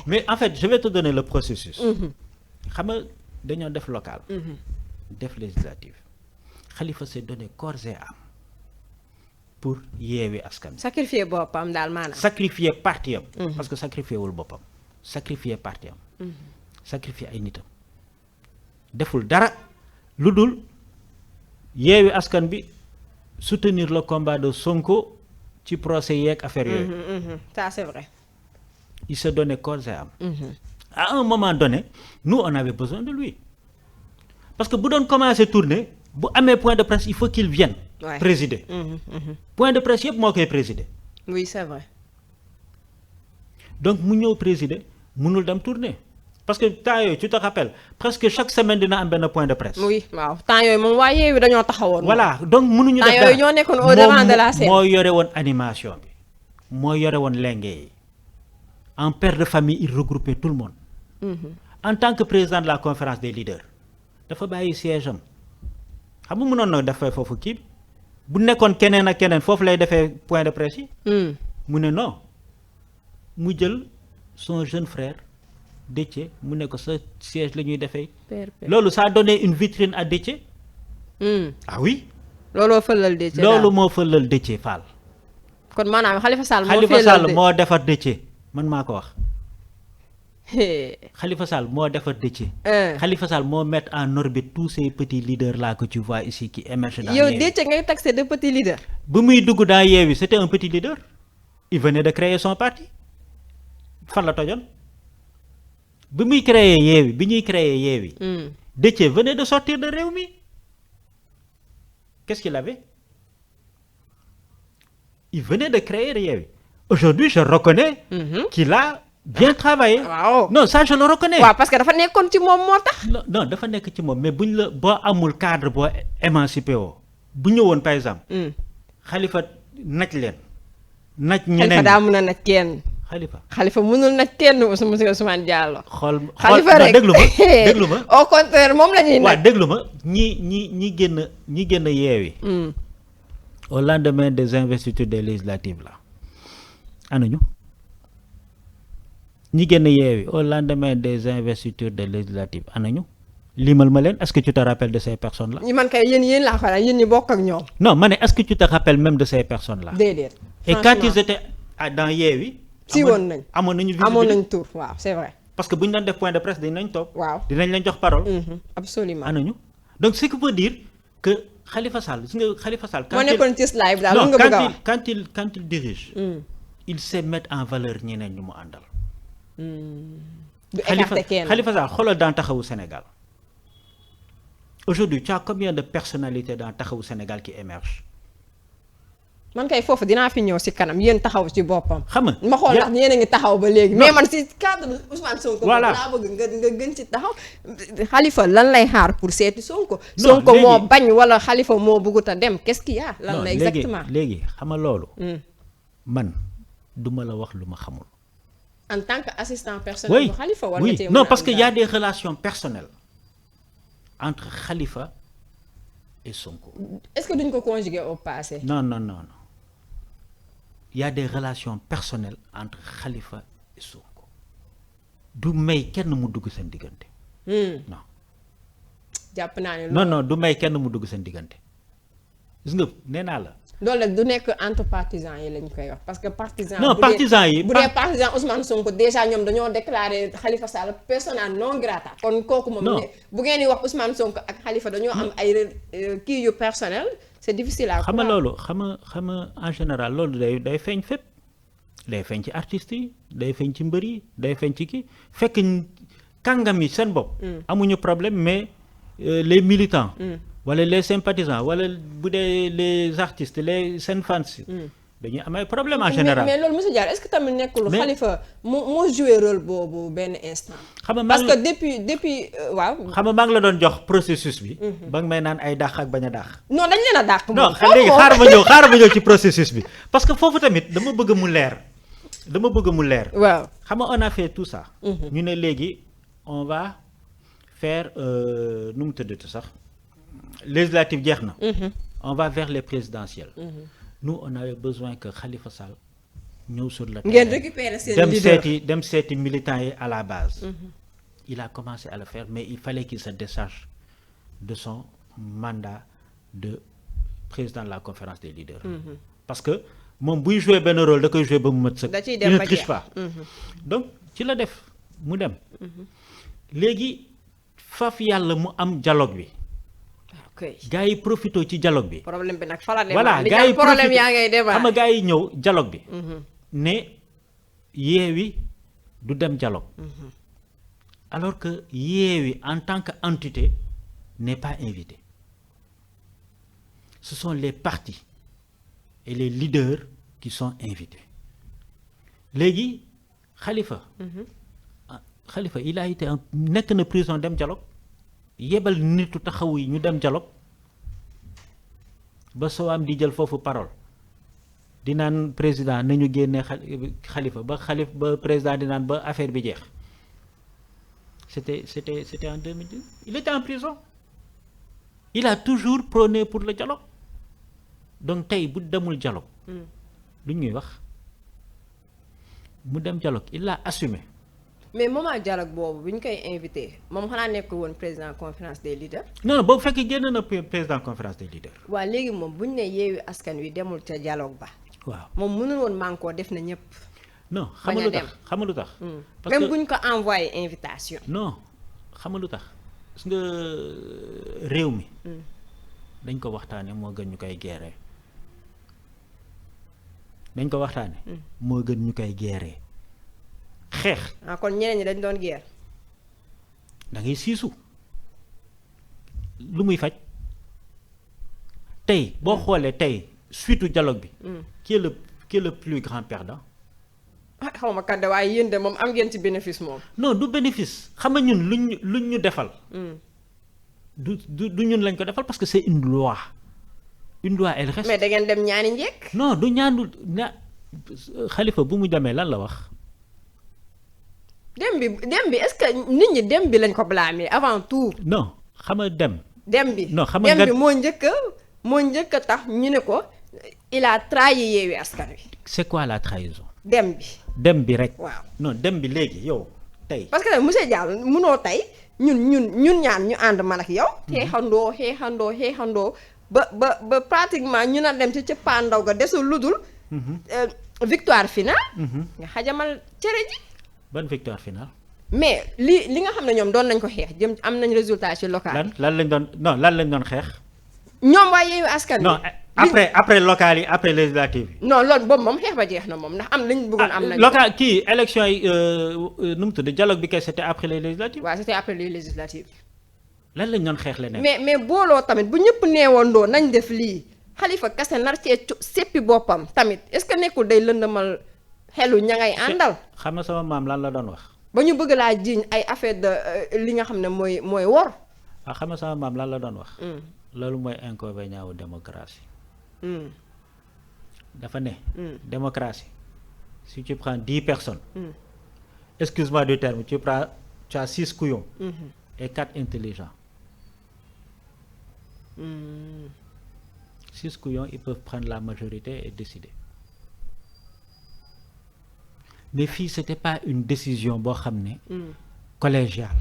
Speaker 2: mais en fait je vais te donner le processus. xam nga dañoo def local. def législative Khalifa s'est donné corps et âme pour Yewwi Askan Wi.
Speaker 1: sacrifier boppam daal maanaam.
Speaker 2: sacrifier parti am. parce que sacrifier wul boppam. sacrifier parti am. sacrifier ay nitam. deful dara lu dul Yewwi Askan Bi soutenir le combat de Sonko ci procès yeeg affaire yooyu.
Speaker 1: ça c'est vrai.
Speaker 2: il s'est donné corps et âme. à un moment donné nous on avait besoin de lui. parce que bu doon commencer tourner bu amee point de presse il faut qu'il vienne. présider. point de presse yëpp moo koy présider.
Speaker 1: oui c'est vrai.
Speaker 2: donc mu ñëw présider mënul dem tourner parce que temps yooyu tu te rappelles presque chaque semaine dina am benn point de presse.
Speaker 1: oui waaw temps yooyu moom waa Yewwi dañoo taxawoon.
Speaker 2: voilà donc mënuñu def
Speaker 1: temps yooyu ñoo nekkoon au devant de la scène.
Speaker 2: moo yore woon animation bi moo yore woon lenge yi en père de famille il regroupait tout le monde. En tant que président de la conférence des leaders dafa bàyyi siège am xam nga mënoon na def foofu kii bu nekkoon keneen ak keneen foofu lay defee point de presse yi. mu ne non mu jël son jeune frère Déthié mu ne ko sa siège la ñuy defee. loolu ça a donné une vitrine à Déthié. Ah oui.
Speaker 1: looloo fëlal Déthié
Speaker 2: loolu moo fëlal Déthié Fall.
Speaker 1: kon maanaam Khalifa Sall
Speaker 2: Khalifa Sall moo defar Déthié man maa ko wax. Khalifa Sall moo defar Déthié. Khalifa Sall moo mettre en orbite tous ces petits leaders là que tu vois ici qui émergent dans
Speaker 1: yow Déthié ngay taxé de petits leaders.
Speaker 2: bu muy dugg dans Yewwi c'était un petit leader. il venait de créer son parti. fan la tojoon bi muy créer Yewwi bi ñuy créer Yewwi. Déthié venait de sortir de Rewmi. Qu'est-ce qu'il avait? Il venait de créer Yewwi. Aujourd'hui je reconnais. qu'il a bien travaillé.
Speaker 1: waaw
Speaker 2: non ça je le reconnais.
Speaker 1: waaw parce que dafa nekkoon ci moom moo tax.
Speaker 2: non dafa nekk ci moom mais buñ la boo amul cadre boo émancipé woo bu ñëwoon par exemple. Khalifa naj leen. naj ñeneen
Speaker 1: Khalifa daa mën a naj kenn. Khalifa mënul naj kenn Ousmane Diallo. Khalifa rek
Speaker 2: déglu ma
Speaker 1: au contraire moom la ñuy naj.
Speaker 2: waaw déglu ma ñi génn Yewwi. au lendemain des investitures des législatives là anañu ñi génn Yewwi au lendemain des investitures des législatives anañu limal ma leen est-ce que tu te rappelles de ces personnes là.
Speaker 1: ñi man kay yéen laa xalaat yéen ñi bokk ak ñoom.
Speaker 2: non ma ne est-ce que tu te rappelles même de ces personnes là.
Speaker 1: déedéet.
Speaker 2: et quand ils étaient dans Yewwi.
Speaker 1: si woon nañ
Speaker 2: amoon nañu visibilité
Speaker 1: amoon nañ tour waaw c'est vrai.
Speaker 2: parce que bu ñu doon def point de presse dinañ toog.
Speaker 1: waaw
Speaker 2: dinañ leen jox parole.
Speaker 1: absolument
Speaker 2: anañu donc ce qui veut dire que Khalifa Sall gis nga Khalifa Sall.
Speaker 1: moo nekkoon ci live daal lu nga bëgg a wax
Speaker 2: quand il dirige. il sait mettre en valeur ñeneen ñu mu àndal.
Speaker 1: du écarté kenn
Speaker 2: Khalifa Sall xoolal dans Taxawu Sénégal aujourd'hui tu as combien de personnalités dans Taxawu Sénégal qui émergent.
Speaker 1: man kay foofu dinaa fi ñëw si kanam yéen taxaw ci boppam.
Speaker 2: xam nga
Speaker 1: ma xool ndax yéen a ngi taxaw ba léegi. mais man si cadre Ousmane Sonko.
Speaker 2: voilà
Speaker 1: laa bëgg nga gën ci taxaw. Khalifa lan lay xaar pour seeti Sonko.
Speaker 2: non
Speaker 1: Sonko moo bañ wala Khalifa moo bëggut a dem qu'est-ce qu'il y a. lan la exactement
Speaker 2: léegi xam nga loolu. man duma la wax lu ma xamul.
Speaker 1: en tant que assistant personnel. Khalifa war nga cee
Speaker 2: non parce que y a des relations personnelles entre Khalifa et Sonko.
Speaker 1: est-ce que duñ ko conjuguer au passé.
Speaker 2: non. Il y a des relations personnelles entre Khalifa et Sonko du may kenn mu dugg seen diggante. non.
Speaker 1: jàpp naa ne
Speaker 2: non du may kenn mu dugg seen diggante gis nga nee naa la.
Speaker 1: loolu nag du nekk entre partisans yi lañ koy wax parce que partisans.
Speaker 2: non partisans yi
Speaker 1: bu dee partisans Ousmane Sonko déjà ñoom dañoo déclaré Khalifa Sall persona non grata. kon kooku moom.
Speaker 2: non
Speaker 1: bu ngeen di wax Ousmane Sonko ak Khalifa dañoo am ay kii yu personnel. c'est difficile à
Speaker 2: xam nga loolu xam nga en général loolu day feeñ fépp day feeñ ci artistes yi day feeñ ci mbër yi day feeñ ci kii fekk kàngam yi seen bopp. amuñu problème mais les militants. wala les sympathisants wala bu dee les artistes les seen fans. dañuy am ay problème en général.
Speaker 1: mais loolu monsieur Diallo est-ce que tamit nekkul. Khalifa moo joué rôle boobu benn instant.
Speaker 2: xam nga
Speaker 1: parce que depuis waaw.
Speaker 2: xam nga maa ngi la doon jox processus bi. ba nga may naan ay dàq ak bañ a dàq.
Speaker 1: non dañ leen a dàq.
Speaker 2: non léegi xaaral ma ñëw ci processus bi parce que foofu tamit dama bëgg mu leer.
Speaker 1: waaw
Speaker 2: xam nga on a fait tout ça. ñu ne léegi on va faire nu mu tuddati sax législative jeex na. on va vers les présidentielles. nous on avait besoin que Khalifa Sall ñëw sur le terrain.
Speaker 1: ngeen récupérer seen leader
Speaker 2: dem seeti militants yi à la base. il a commencé à le faire mais il fallait qu'il se décharge de son mandat de président de la conférence des leaders. parce que moom buy jouer benn rôle da koy jouer ba mu mat sëkk. il ne triche pas. donc ci la def mu dem. léegi faf yàlla mu am dialogue bi. gars yi profité ci dialogue bi.
Speaker 1: problème bi nag fa la
Speaker 2: voilà
Speaker 1: gars yi problème yaa ngay débat
Speaker 2: xam nga gars yi ñëw dialogue bi. ne Yewwi du dem dialogue. alors que Yewwi en tant que entité n'est pas invité. Ce sont les partis et les leaders qui sont invités. léegi Khalifa. Khalifa il a été nekk na prison dem dialogue yebal nitu taxawu yi ñu dem dialogue ba soo am di jël foofu parole di naan président nañu génne Khalifa ba président di naan ba affaire bi jeex c'était en 2010 il était en prison il a toujours prôné pour le dialogue donc tey bu demul dialogue lu ñuy wax mu dem dialogue il l'a assumé.
Speaker 1: mais moment dialogue boobu bu ñu koy invité moom xanaa nekk woon président conférence des leaders.
Speaker 2: non boobu fekkee génn na président conférence des leaders.
Speaker 1: waaw léegi moom bu ñu ne yeewi askan wi demul ca dialogue ba.
Speaker 2: waaw
Speaker 1: moom mënul woon mànkoo def na ñëpp.
Speaker 2: non xam nga lu tax xam nga lu tax.
Speaker 1: parce que même bu ñu ko envoyé invitation.
Speaker 2: non xam nga lu tax gis nga réew mi. dañ ko waxtaane moo gën ñu koy geeree. dañ ko waxtaane moo gën ñu koy geeree. xeex.
Speaker 1: kon ñeneen ñi dañ doon guerre.
Speaker 2: da ngay siisu lu muy faj tey boo xoolee tey suite dialogue bi. qui est le plus grand perdant.
Speaker 1: xaw ma kat de waaye yéen de moom am ngeen ci bénéfice moom.
Speaker 2: non du bénéfice xam nga ñun luñ ñu defal. du ñun lañ ko defal parce que c'est une loi elle reste.
Speaker 1: mais da ngeen dem ñaani njëkk.
Speaker 2: non du ñaanul Khalifa bu mu demee lan la wax.
Speaker 1: dem bi est-ce que nit ñi dem bi lañ ko blâmer avant tout.
Speaker 2: non xam nga dem.
Speaker 1: dem bi
Speaker 2: non xam nga
Speaker 1: dem bi moo njëkk a tax ñu ne ko il a trahi Yewwi Askan Wi.
Speaker 2: c'est quoi la trahison.
Speaker 1: dem bi
Speaker 2: rek.
Speaker 1: waaw
Speaker 2: non dem bi léegi yow tey.
Speaker 1: parce que monsieur Diallo munoo tey ñun ñaan ñu ànd man ak yow. xeexandoo ba pratiquement ñu na dem ci cëppaandaw ga desul ludul. victoire finale. nga xajamal cere ji.
Speaker 2: ban victoire finale.
Speaker 1: mais li nga xam ne ñoom doon nañ ko xeex jëm am nañ résultat ci local.
Speaker 2: lan lañ doon xeex.
Speaker 1: ñoom waa Yewwi Askan Wi.
Speaker 2: non après local yi après législative yi.
Speaker 1: non loolu boobu moom xeex ba jeex na moom ndax am lañ bëggoon am nañ.
Speaker 2: local kii élection yi nu mu tudd dialogue bi kay c'était après les législatives.
Speaker 1: waaw c'était après les législatives.
Speaker 2: lan lañ doon xeex leneen.
Speaker 1: mais booloo tamit bu ñëpp neewandoo nañ def lii Khalifa kase nar cee seppi boppam tamit est-ce que nekkul day lëndëmal xelu ña ngay àndal.
Speaker 2: xam nga sama maam lan la doon wax.
Speaker 1: ba ñu bëgg laa jiiñ ay affaire de li nga xam ne mooy wor.
Speaker 2: xam nga sama maam lan la doon wax. loolu mooy inconvénient wu démocratie. dafa ne. démocratie si tu prends 10 personnes. excuse-moi du terme tu as 6 couillons. et 4 intelligents. 6 couillons ils peuvent prendre la majorité et décider. mais fii c'était pas une décision boo xam ne. collégiale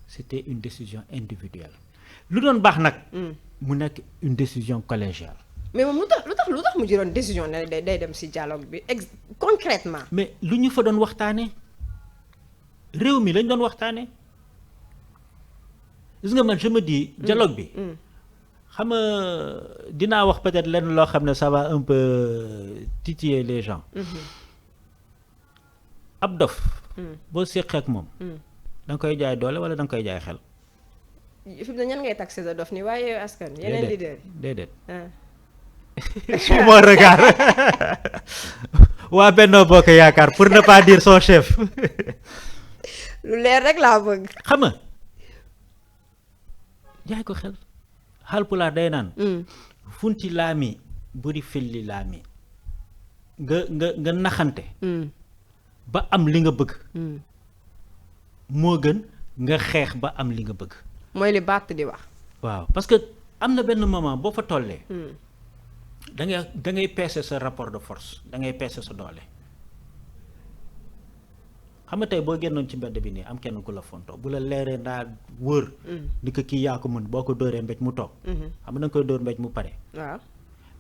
Speaker 2: c'était une décision individuelle. lu doon baax nag. mu nekk une décision collégiale.
Speaker 1: mais moom lu tax mu jëloon décision ne day dem ci dialogue bi concrètement.
Speaker 2: mais lu ñu fa doon waxtaane réew mi lañ doon waxtaane gis nga man je me dis dialogue bi. xam nga dinaa wax peut-être lenn loo xam ne ça va un peu titiller les gens. ab dof. boo séqee ak moom. da nga koy jaay doole wala da nga koy jaay xel.
Speaker 1: fi mu ne ñan ngay taxé sa dof ni waaye Yewwi Askan Wi yeneen leader yi
Speaker 2: déedéet. suis mon regard waa Benno Bokk Yaakaar pour ne pas dire son chef.
Speaker 1: lu leer rek laa bëgg.
Speaker 2: xam nga jaay ko xel. Haalpulaar day naan. funti laami buri filli laami. nga naxante. ba am li nga bëgg. moo gën nga xeex ba am li nga bëgg.
Speaker 1: mooy li Barth di wax.
Speaker 2: waaw parce que am na benn moment boo fa tollee. da ngay peese sa rapport de force da ngay peese sa doole. xam nga tey boo génnoon ci mbedd bi nii am kenn ku la fonto bu la leeree ndaa wër. ni ko kii yaa ko mën boo ko dóoree mbéj mu toog. xam nga da nga koy dóor mbéj mu pare.
Speaker 1: waaw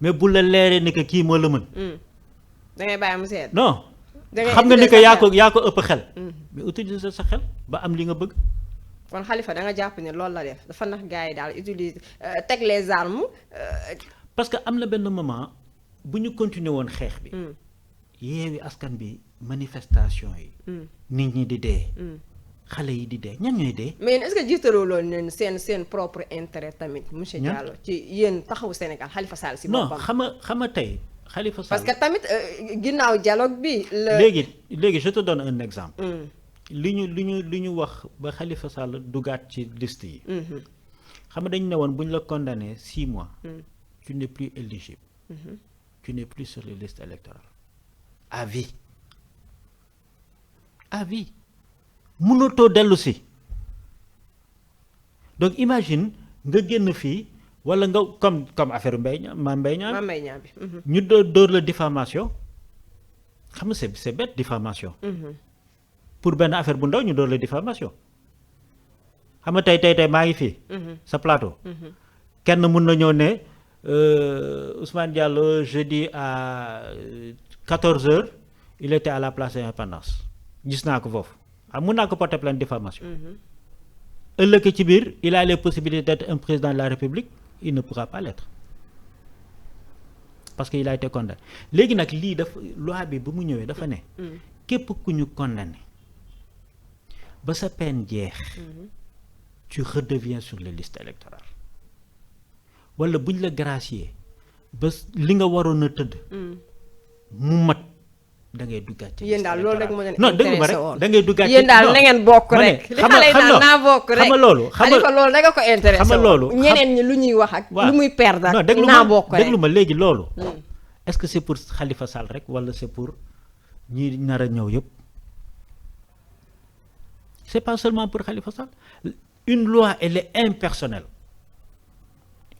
Speaker 2: mais bu la leeree ni ko kii moo la mën.
Speaker 1: da ngay bàyyi mu seet.
Speaker 2: non. xam nga ni ko yaa ko ëpp xel. mais utiliser sa xel ba am li nga bëgg.
Speaker 1: kon Khalifa da nga jàpp ne loolu la def dafa nax gars yi daal utiliser teg les armes.
Speaker 2: parce que am na benn moment bu ñu continuer woon xeex bi. Yewwi Askan bi manifestation yi. nit ñi di dee. xale yi di dee ñan ñooy dee.
Speaker 1: mais est-ce que jiitaloo loolu leen seen propre intérêt tamit monsieur Diallo ci yéen taxawu Sénégal Khalifa Sall si boppam.
Speaker 2: non xam nga tey Khalifa Sall.
Speaker 1: parce que tamit ginnaaw dialogue bi.
Speaker 2: léegi je te donne un exemple. li ñu wax ba Khalifa Sall dugaat ci liste yi. xam nga dañu ne woon bu ñu la condamné 6 mois. tu n'es plus éligible. tu n'es plus sur les listes électorales. à vie. à vie. mënatoo dellu si. donc imagine nga génn fii wala nga comme affaire Mame Mbaye Niang
Speaker 1: bi.
Speaker 2: ñu dóor la diffamation xam nga c'est bête diffamation. pour benn affaire bu ndaw ñu dóor la diffamation xam nga tey maa ngi fii. sa plateau. kenn mun na ñëw ne Ousmane Diallo jeudi à 14h il était à la place de l'Indépendance gis naa ko foofu mun naa ko porter plainte diffamation. ëllëg ci biir il a les possibilités d'être un président de la République il ne pourra pas l'être parce que il a été condamné léegi nag lii dafa loi bi bu mu ñëwee dafa ne. képp ku ñu condamné ba sa peine jeex. tu redeviens sur les listes électorales wala buñ la gracier ba li nga waroon a tëdd. mu mat da ngay duggaat ci.
Speaker 1: yéen daal loolu rek moo leen
Speaker 2: non dégg ma rek da ngay duggaat ci.
Speaker 1: yéen daal na ngeen bokk rek. li xale yi naan naa bokk rek
Speaker 2: xam nga loolu.
Speaker 1: Khalifa loolu da nga ko intéressé.
Speaker 2: xam nga loolu
Speaker 1: ñeneen ñi lu ñuy wax ak. lu muy perdre ak naa bokk rek
Speaker 2: déglu ma léegi loolu. est-ce que c'est pour Khalifa Sall rek wala c'est pour ñi nar a ñëw yëpp. c'est pas seulement pour Khalifa Sall. une loi elle est impersonnelle.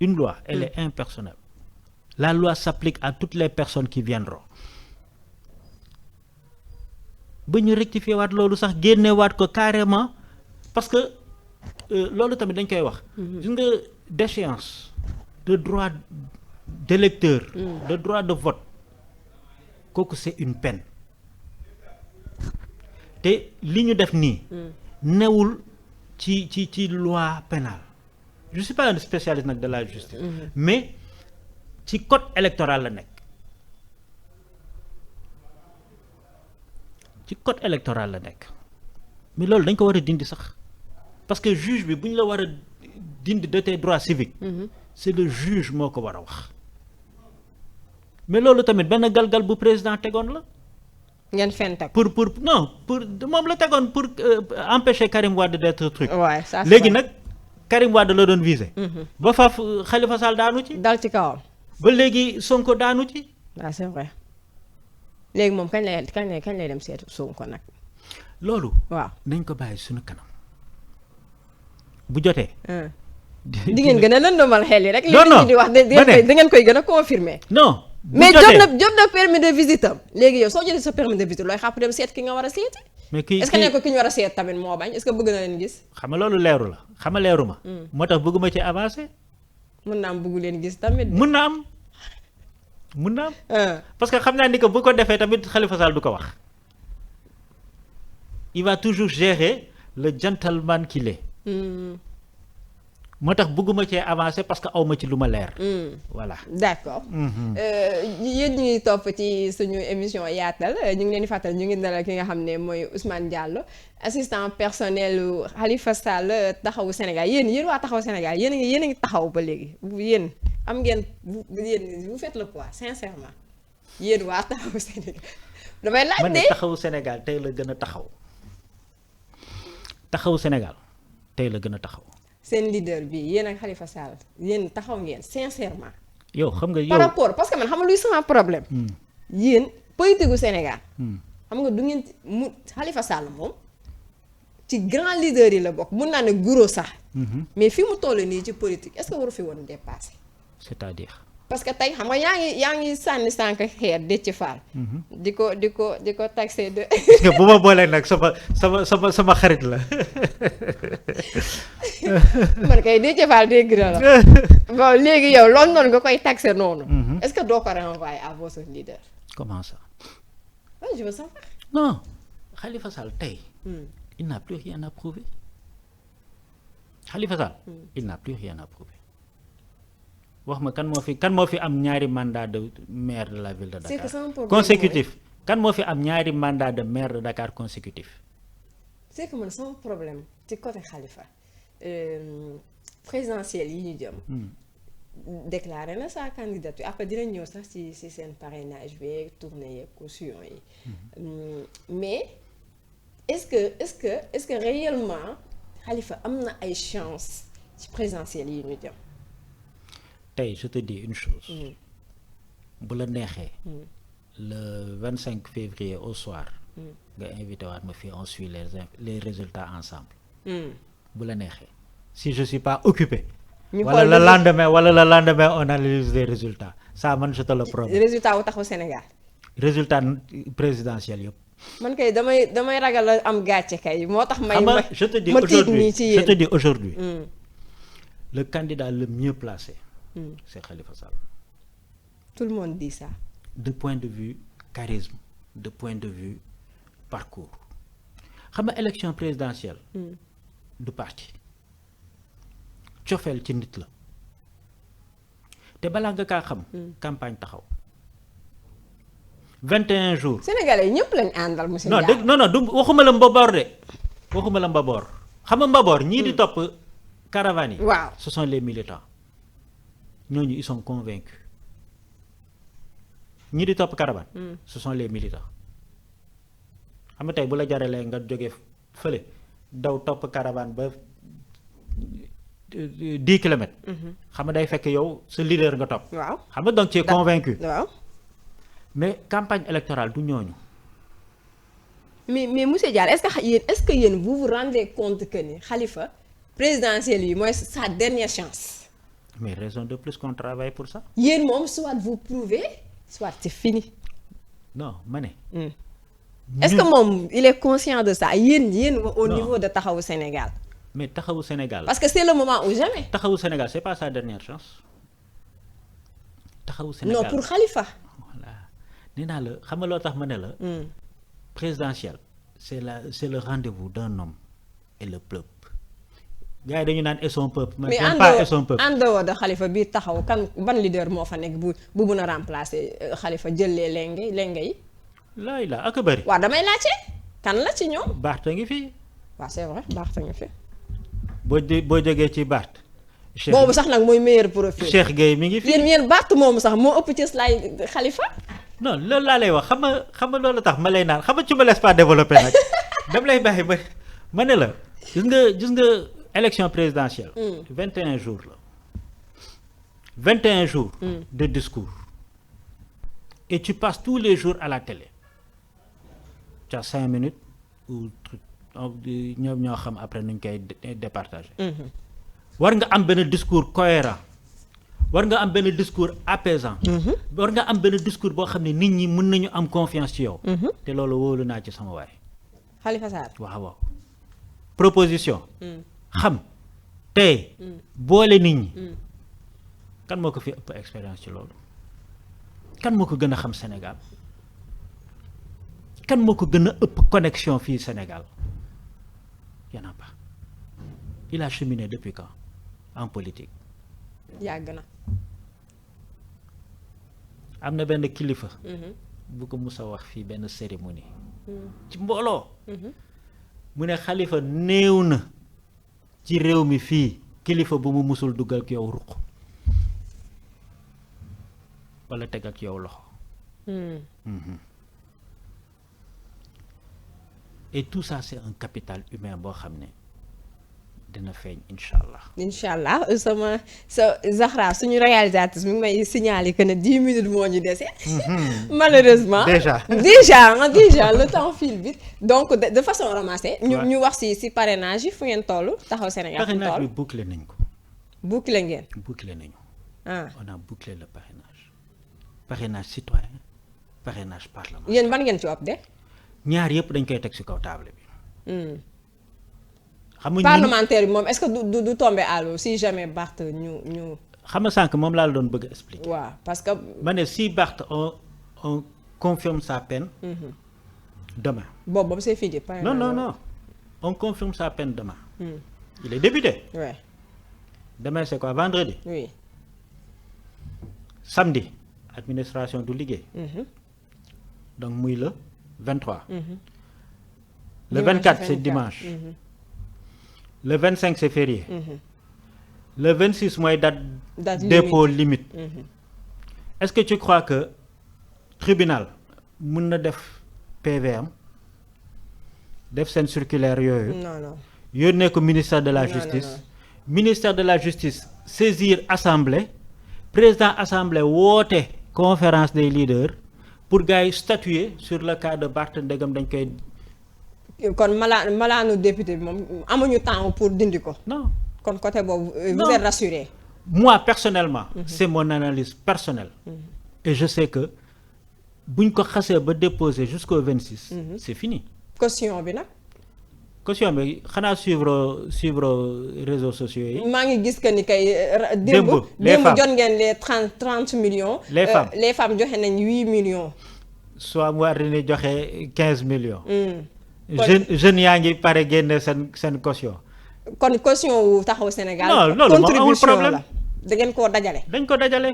Speaker 2: une loi elle est impersonnelle. la loi s'applique à toutes les personnes qui viendront. ba ñu rectifier waat loolu sax génne waat ko carrément parce que loolu tamit dañ koy wax. gis nga déchéance de droit d'électeur. de droit de vote kooku c'est une peine. te li ñu def nii. newul ci loi pénale. je suis pas un spécialiste nag de la justice. mais ci code électoral la nekk. ci code électoral la nekk mais loolu dañ ko war a dindi sax parce que juge bi bu ñu la war a dindi de tes droits civiques. c'est le juge moo ko war a wax. mais loolu tamit benn galgal bu président tegoon la.
Speaker 1: ngeen fente
Speaker 2: pour moom la tegoon pour empêcher Karim Wade d'être truc.
Speaker 1: waaw ça
Speaker 2: léegi nag Karim Wade la doon viser. ba faaf Khalifa Sall daanu ci.
Speaker 1: dal ci kawam.
Speaker 2: ba léegi Sonko daanu ci.
Speaker 1: waaw c'est vrai. léegi moom kañ lay dem seetu Sonko nag.
Speaker 2: loolu.
Speaker 1: waaw
Speaker 2: nañ ko bàyyi suñu kanam bu jotee.
Speaker 1: di ngeen gën a lëndëmal xel yi rek.
Speaker 2: non non
Speaker 1: li di wax da ngeen koy gën a confirmer.
Speaker 2: non
Speaker 1: mais jot na permis de visite am. léegi yow soo jëlee sa permis de visite looy xàpp dem seet ki nga war a seeti.
Speaker 2: mais kii
Speaker 1: est-ce que ne ko ki ñu war a seet tamit moo bañ est-ce que bëgg na leen gis.
Speaker 2: xam nga loolu leeru la xam nga leeru ma. moo tax bëgguma ci avancer.
Speaker 1: mën naa am bëggu leen gis tamit.
Speaker 2: mën na am. parce que xam naa ni que bu ko defee tamit Khalifa Sall du ko wax. il va toujours gérer le gentleman qu'il est. moo tax bëgguma cee avancer parce que awma ci lu ma leer. voilà
Speaker 1: d'accord. yéen ñu ngi topp ci suñu émission yaatal ñu ngi leen di fàttali ñu ngi dalal ki nga xam ne mooy Ousmane Diallo assistant personnel Khalifa Sall taxawu Sénégal yéen waa taxawu Sénégal yéen a ngi taxaw ba léegi yéen am ngeen vous faites le poids sincèrement yéen waa taxawu Sénégal damay laaj de.
Speaker 2: man taxawu Sénégal tey la gën a taxawu Sénégal tey la gën a taxaw.
Speaker 1: seen leader bi yéen ak Khalifa Sall yéen taxaw ngeen sincèrement.
Speaker 2: yow xam nga yow
Speaker 1: par rapport parce que man xam nga luy sama problème. yéen politique gu Sénégal. xam nga du ngeen mu Khalifa Sall moom ci grand leader yi la bokk mun naa ne guro sax. mais fi mu toll nii ci politique est-ce que waru fi woon dépasser.
Speaker 2: c'est-à-dire.
Speaker 1: parce que tey xam nga yaa ngi sànni sànq xeer Déthié Fall. di ko taxé de.
Speaker 2: bu ma boolee nag sama xarit la.
Speaker 1: man kay Déthié Fall dégg na la. bon léegi yow loolu noonu nga koy taxé noonu. est-ce que doo ko renvoyer à votre leader.
Speaker 2: comment ça.
Speaker 1: oui je veux savoir.
Speaker 2: non Khalifa Sall tey. il n'a plus rien à prouver. Khalifa Sall. il n'a plus rien à prouver. wax ma kan moo fi am ñaari mandat de maire de la ville de Dakar consécutif kan moo fi am ñaari mandat de maire de Dakar consécutif.
Speaker 1: c'est que man sama problème ci côté Khalifa présidentielle yi ñu jëm. déclaré na sa candidature après dinañ ñëw sax ci seen parrainage bi tournée yeeg caution yi. mais est-ce que réellement Khalifa am na ay chance ci présidentielle yi ñu jëm.
Speaker 2: tey je te dis une chose. bu la neexee. le 25 février au soir. nga invité waat ma fii on suit les résultats ensemble. bu la neexee si je suis pas occupé. wala le lendemain on analyse les résultats ça man je te le promets.
Speaker 1: résultat wu taxaw Sénégal.
Speaker 2: résultat présidentiel yëpp.
Speaker 1: man kay damay ragal a am gàcce kay moo tax.
Speaker 2: je te dis aujourd'hui le candidat le mieux placé. c'est Khalifa Sall.
Speaker 1: tout le monde dit ça.
Speaker 2: de point de vue charisme de point de vue parcours xam nga élection présidentielle. du parti. cofeel ci nit la te balaa nga kaa xam. campagne taxaw 21 jours.
Speaker 1: Sénégalais yi ñëpp lañ àndal monsieur
Speaker 2: non
Speaker 1: Ndiaye.
Speaker 2: non du waxuma la mbaboor de waxuma la mbaboor xam nga mbaboor ñii di topp caravane yi.
Speaker 1: waaw
Speaker 2: ce sont les militants ñooñu ils sont convaincus ñii di topp caravane. ce sont les militants xam nga tey bu la jaralee nga jóge fële daw topp caravane ba 10 kilomètres. xam nga day fekk yow sa leader nga topp.
Speaker 1: waaw
Speaker 2: xam nga donc tu es convaincu.
Speaker 1: waaw.
Speaker 2: mais campagne électorale du ñooñu.
Speaker 1: mais monsieur Diallo est-ce que yéen vous vous rendez compte que ni Khalifa présidentielle yi mooy sa dernière chance.
Speaker 2: mais raison de plus qu'on travaille pour ça.
Speaker 1: yéen moom soit vous prouvez soit c'est fini.
Speaker 2: non ma ne.
Speaker 1: est-ce que moom il est conscient de ça yéen au niveau de Taxawu Sénégal.
Speaker 2: mais Taxawu Sénégal.
Speaker 1: parce que c'est le moment ou jamais.
Speaker 2: Taxawu Sénégal c'est pas sa dernière chance. Taxawu Sénégal
Speaker 1: non pour Khalifa.
Speaker 2: voilà nee naa la xam nga loo tax ma ne la. présidentielle c'est le rendez-vous d'un homme et le peuple. gars yi dañu naan et son peuple. mais pas et son peuple.
Speaker 1: en dehors de Khalifa bii taxaw kan ban leader moo fa nekk bu mun a remplacer Khalifa jëlee lenge yi.
Speaker 2: laay la ak a bëri.
Speaker 1: waaw damay laajte kan la ci ñoom.
Speaker 2: Barth a ngi fi.
Speaker 1: waaw c'est vrai Barth a ngi fi.
Speaker 2: boo jógee ci Barth.
Speaker 1: boobu sax nag mooy meilleur profil.
Speaker 2: Cheikh Gueye mi ngi fi.
Speaker 1: yéen Barth moomu sax moo ëpp ci slay Khalifa.
Speaker 2: non loolu laa lay wax xam nga loolu tax ma lay naan xam nga tu me laisses pas développer nag dama lay bàyyi ma ne la gis nga élection présidentielle. 21 jours la 21 jours. de discours. et tu passes tous les jours à la télé. tu as 5 minutes ou ñoom ñoo xam après nuñ koy départager. war nga am benn discours cohérent war nga am benn discours apaisant. war nga am benn discours boo xam ne nit ñi mën nañu am confiance ci yow. te loolu wóolu naa ci sama waay.
Speaker 1: Khalifa Sall.
Speaker 2: waaw proposition. xam tey boole nit ñi. kan moo ko fi ëpp expérience ci loolu. kan moo ko gën a xam Sénégal. kan moo ko gën a ëpp connexion fii Sénégal y en a pas. il a cheminé depuis quand en politique.
Speaker 1: yàgg na.
Speaker 2: am na benn kilifa. bu ko mus a wax fii benn cérémonie. ci mbooloo. mu ne Khalifa néew na ci réew mi fii kilifa bu mu musul dugg ak yow ruq walla teg ak yow loxo. et tout ça c'est un capital humain boo xam ne dina feeñ incha allah.
Speaker 1: sa Zahra suñu réalisatrice mi ngi may signaler que ne 10 minutes moo ñu dese. malheureusement déjà le temps file vite donc de façon ramassée. ñu wax ci parrainage yi fu ngeen toll Taxawu Sénégal fu ngeen toll.
Speaker 2: parrainage bi bouclé nañ ko.
Speaker 1: bouclé ngeen.
Speaker 2: bouclé nañu.
Speaker 1: on
Speaker 2: a bouclé le parrainage citoyen parrainage parlementaire.
Speaker 1: yéen ban ngeen ci opté.
Speaker 2: ñaar yëpp dañ koy teg ci kaw table bi. xam nga
Speaker 1: parlementaire bi moom est-ce que du tomber à l'eau si jamais Barth ñu.
Speaker 2: xam nga sànq moom laa la doon bëgg a expliquer.
Speaker 1: waaw parce que.
Speaker 2: ma ne si Barth on confirme sa peine. demain.
Speaker 1: boobu c'est fini.
Speaker 2: non on confirme sa peine demain. il est député.
Speaker 1: ouais.
Speaker 2: demain c'est quoi vendredi.
Speaker 1: oui.
Speaker 2: samedi administration du liggéey. donc muy le 23. le 24 c'est dimanche. le 25 c'est férié. le 26 mooy date dépôt limite. est-ce que tu crois que tribunal mën na def PVM def seen circulaire yooyu.
Speaker 1: non.
Speaker 2: yónnee ko ministère de la
Speaker 1: Non,
Speaker 2: justice.
Speaker 1: non,
Speaker 2: ministère de la justice saisir assemblée président assemblée woote conférence des leaders pour gars yi statuer sur le cas de Barth ndegam dañ koy.
Speaker 1: kon malaanu député bi moom amuñu temps pour dindi ko.
Speaker 2: non
Speaker 1: kon côté boobu.
Speaker 2: Non.
Speaker 1: vous êtes rassuré.
Speaker 2: moi personnellement. c'est mon analyse personnelle. et je sais que buñ ko xasee ba déposer jusqu'au 26. c'est fini.
Speaker 1: caution bi nag.
Speaker 2: caution bi xanaa suivre réseaux sociaux yi.
Speaker 1: maa ngi gis que ni kay.
Speaker 2: démb
Speaker 1: jot ngeen les 30 millions.
Speaker 2: les femmes
Speaker 1: les femmes joxe nañ 8 millions.
Speaker 2: soit mu war ni joxe 15 millions.
Speaker 1: kon
Speaker 2: jeunes yaa ngi pare génne seen caution.
Speaker 1: kon caution wu taxaw Sénégal.
Speaker 2: non loolu moom amul problème
Speaker 1: la da ngeen koo dajale.
Speaker 2: dañ ko dajale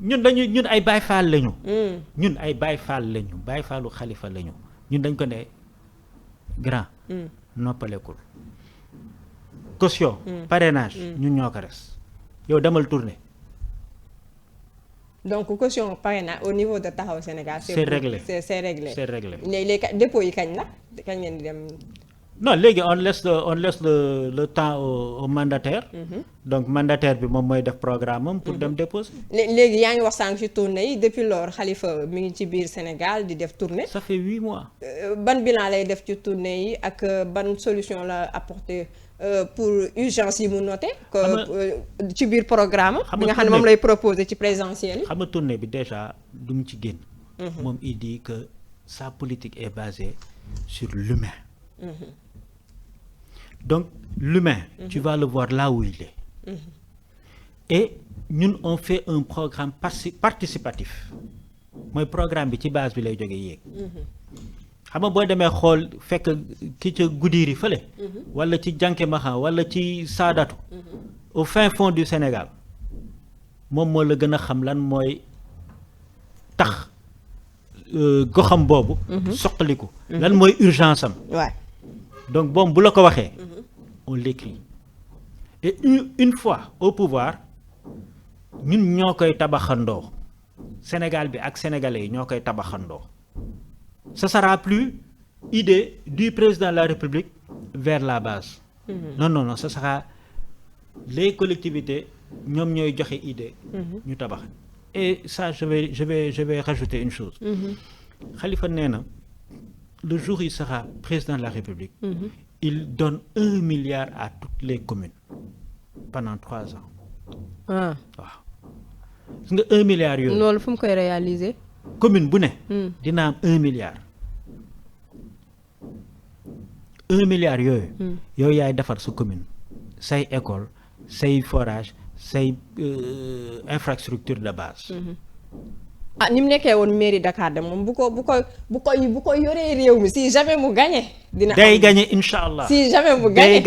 Speaker 2: ñun ay Baay Faal lañu. ñun ay Baay Faal lañu Baay Faalu Xalifa lañu ñun dañ ko ne grand. noppalekul caution. parrainage ñun ñoo ko res yow demal tourner.
Speaker 1: donc caution parrainage au niveau de taxaw Sénégal.
Speaker 2: c'est réglé
Speaker 1: c'est réglé.
Speaker 2: c'est réglé.
Speaker 1: les dépôts yi kañ la kañ ngeen di dem.
Speaker 2: non léegi on laisse le temps au mandataire. donc mandataire bi moom mooy def programme am pour dem déposer.
Speaker 1: léegi yaa ngi wax sànq ci tournée yi depuis lors Khalifa mi ngi ci biir Sénégal di def tournée.
Speaker 2: ça fait 8 mois.
Speaker 1: ban bilan lay def ci tournée yi ak ban solution la apporter pour urgence yi mu noté. ci biir programme. bi nga xam ne moom lay proposer ci présidentielle yi.
Speaker 2: xam nga tournée bi déjà du mu ci génn. moom il dit que sa politique est basée sur l'humain. Donc l'humain, tu vas le voir là où il est. Et ñun on fait un programme participatif mooy programme bi ci base bi lay jógee yéeg. xam nga boo demee xool fekk ki ca Goudiri fële. wala ci Janké Maxa wala ci Saadatu. au fin fond du Sénégal moom moo la gën a xam lan mooy tax goxam boobu. soqaliku. lan mooy urgence am. donc bon bu la ko waxee on l'écrit et une fois au pouvoir ñun ñoo koy tabaxandoo Sénégal bi ak sénégalais yi ñoo koy tabaxandoo ce sera plus idée du président de la République vers la base. non ce sera les collectivités ñoom ñooy joxe idée. ñu tabax et ça je vais rajouter une chose. Khalifa nee na le jour où il sera président de la République, il donne 1 milliard à toutes les communes pendant 3 ans.
Speaker 1: waaw.
Speaker 2: gis nga 1 milliard yooyu.
Speaker 1: loolu fu mu koy réaliser.
Speaker 2: commune bu ne. dina am 1 milliard. 1 milliard yooyu. yow yaay defar sa commune say école say forage say infrastructure de base. Ni
Speaker 1: mu nekkee woon mairie Dakar de moom bu ko yoree réew mi si jamais mu gagné. dina
Speaker 2: day gagné incha allah
Speaker 1: si jamais mu gagné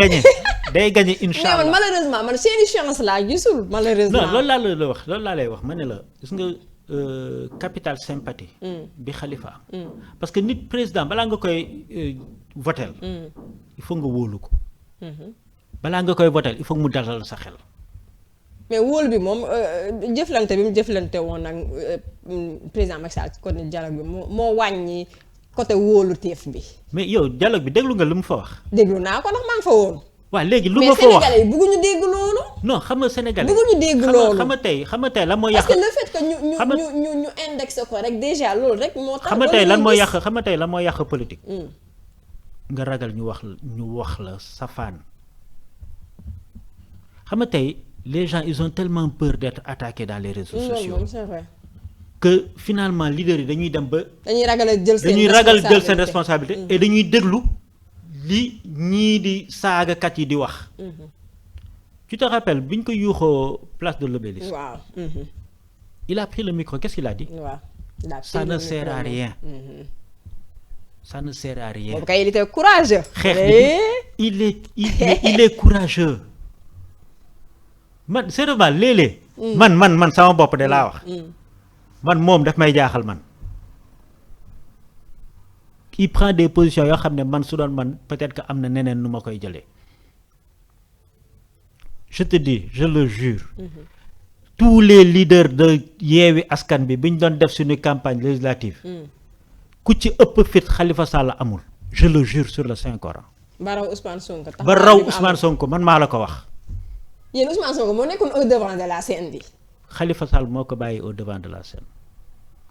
Speaker 2: day gagné incha allah.
Speaker 1: mais man malheureusement man seeni chance laa gisul malheureusement.
Speaker 2: non loolu laa lay wax ma ne la gis nga capital sympathie. bi Khalifa am. parce que nit président balaa nga koy votel il faut nga wóolu ko. balaa nga koy votel il faut mu dalal sa xel.
Speaker 1: mais wóolu bi moom jëflante bi mu jëflante woon nag président Macky Sall ci côté dialogue bi moo wàññi côté wóolu teef bi. mais
Speaker 2: yow dialogue bi déglu nga lu mu fa wax.
Speaker 1: déglu naa ko ndax maa ngi fa woon.
Speaker 2: waaw léegi lu ma fa wax
Speaker 1: mais sénégalais yi bëgguñu dégg loolu.
Speaker 2: non xam nga sénégalais
Speaker 1: bëgguñu dégg loolu
Speaker 2: xam nga tey lan moo yàq.
Speaker 1: parce que le fait que ñu indexé ko rek déjà loolu rek moo tax.
Speaker 2: xam nga tey lan moo yàq politique. nga ragal ñu wax la safaan xam nga tey. Les gens ils ont tellement peur d'être attaqués dans les réseaux sociaux.
Speaker 1: C'est vrai.
Speaker 2: Que finalement leader yi dañuy dem ba.
Speaker 1: dañuy ragal jël seen
Speaker 2: responsabilité et dañuy déglu li ñii di saagakat yi di wax. Tu te rappelles bi ñu ko yuuxoo place de l'Obélisque.
Speaker 1: waaw.
Speaker 2: Il a pris le micro qu'est-ce qu'il a dit.
Speaker 1: waaw
Speaker 2: ça ne sert à rien. Ça ne sert à rien.
Speaker 1: boobu kay il était courageux.
Speaker 2: xeex bi il est courageux. man sérieusement léeg-léeg man sama bopp de laa wax man moom daf may jaaxal man il prend des positions yoo xam ne man su doon man peut-être que am na neneen nu ma koy jëlee je te dis je le jure tous les leaders de Yewwi Askan bi ñu doon def suñu campagne législative ku ci ëpp fit Khalifa Sall amul je le jure sur le Saint Coran.
Speaker 1: ba raw Ousmane Sonko.
Speaker 2: ba raw Ousmane Sonko man maa la ko wax.
Speaker 1: yéen Ousmane Sonko moo nekkoon au devant de la scène bi.
Speaker 2: Khalifa Sall moo ko bàyyi au devant de la scène.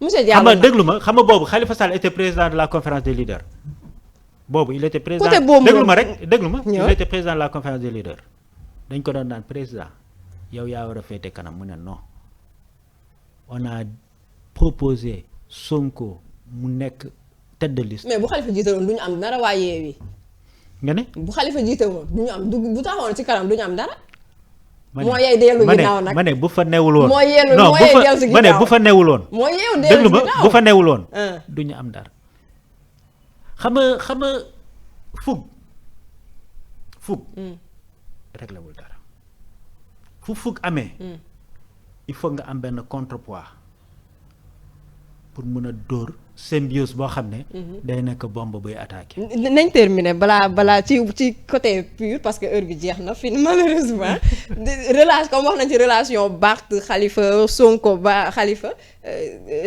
Speaker 1: monsieur Diallo
Speaker 2: xam nga déglu ma xam nga boobu Khalifa Sall était président de la conférence des leaders. boobu il était président
Speaker 1: côté boobu
Speaker 2: déglu ma rek déglu ma.
Speaker 1: ñëw
Speaker 2: il était président de la conférence des leaders. dañ ko doon naan président yow yaa war a féete kanam mu ne non on a proposé Sonko mu nekk tête de liste.
Speaker 1: mais bu Khalifa jiite woon du ñu am dara waa Yewwi.
Speaker 2: nga ne.
Speaker 1: bu Khalifa jiite woon du ñu am bu taxawoon ci kanam du ñu am dara.
Speaker 2: ma ne
Speaker 1: moo yey dellu ginnaaw nag
Speaker 2: ma ne bu fa newul woon.
Speaker 1: moo yellu
Speaker 2: non
Speaker 1: moo yey dellu si
Speaker 2: ma ne
Speaker 1: ginnaaw
Speaker 2: bu fa newul woon.
Speaker 1: moo yeewu dellu
Speaker 2: déglu
Speaker 1: si
Speaker 2: ma
Speaker 1: ginnaaw
Speaker 2: bu fa newul woon.
Speaker 1: ah.
Speaker 2: du ñu am dara. xam nga fug réglé wul dara fu fug amee. il faut nga am benn contrepoids pour mun a dóor symbiose boo xam ne. day nekk bombe buy attaqué.
Speaker 1: nañ terminer balaa ci côté pur parce que heure bi jeex na fi malheureusement relation comme wax nañ ci relation Barth Khalifa Sonko ba Khalifa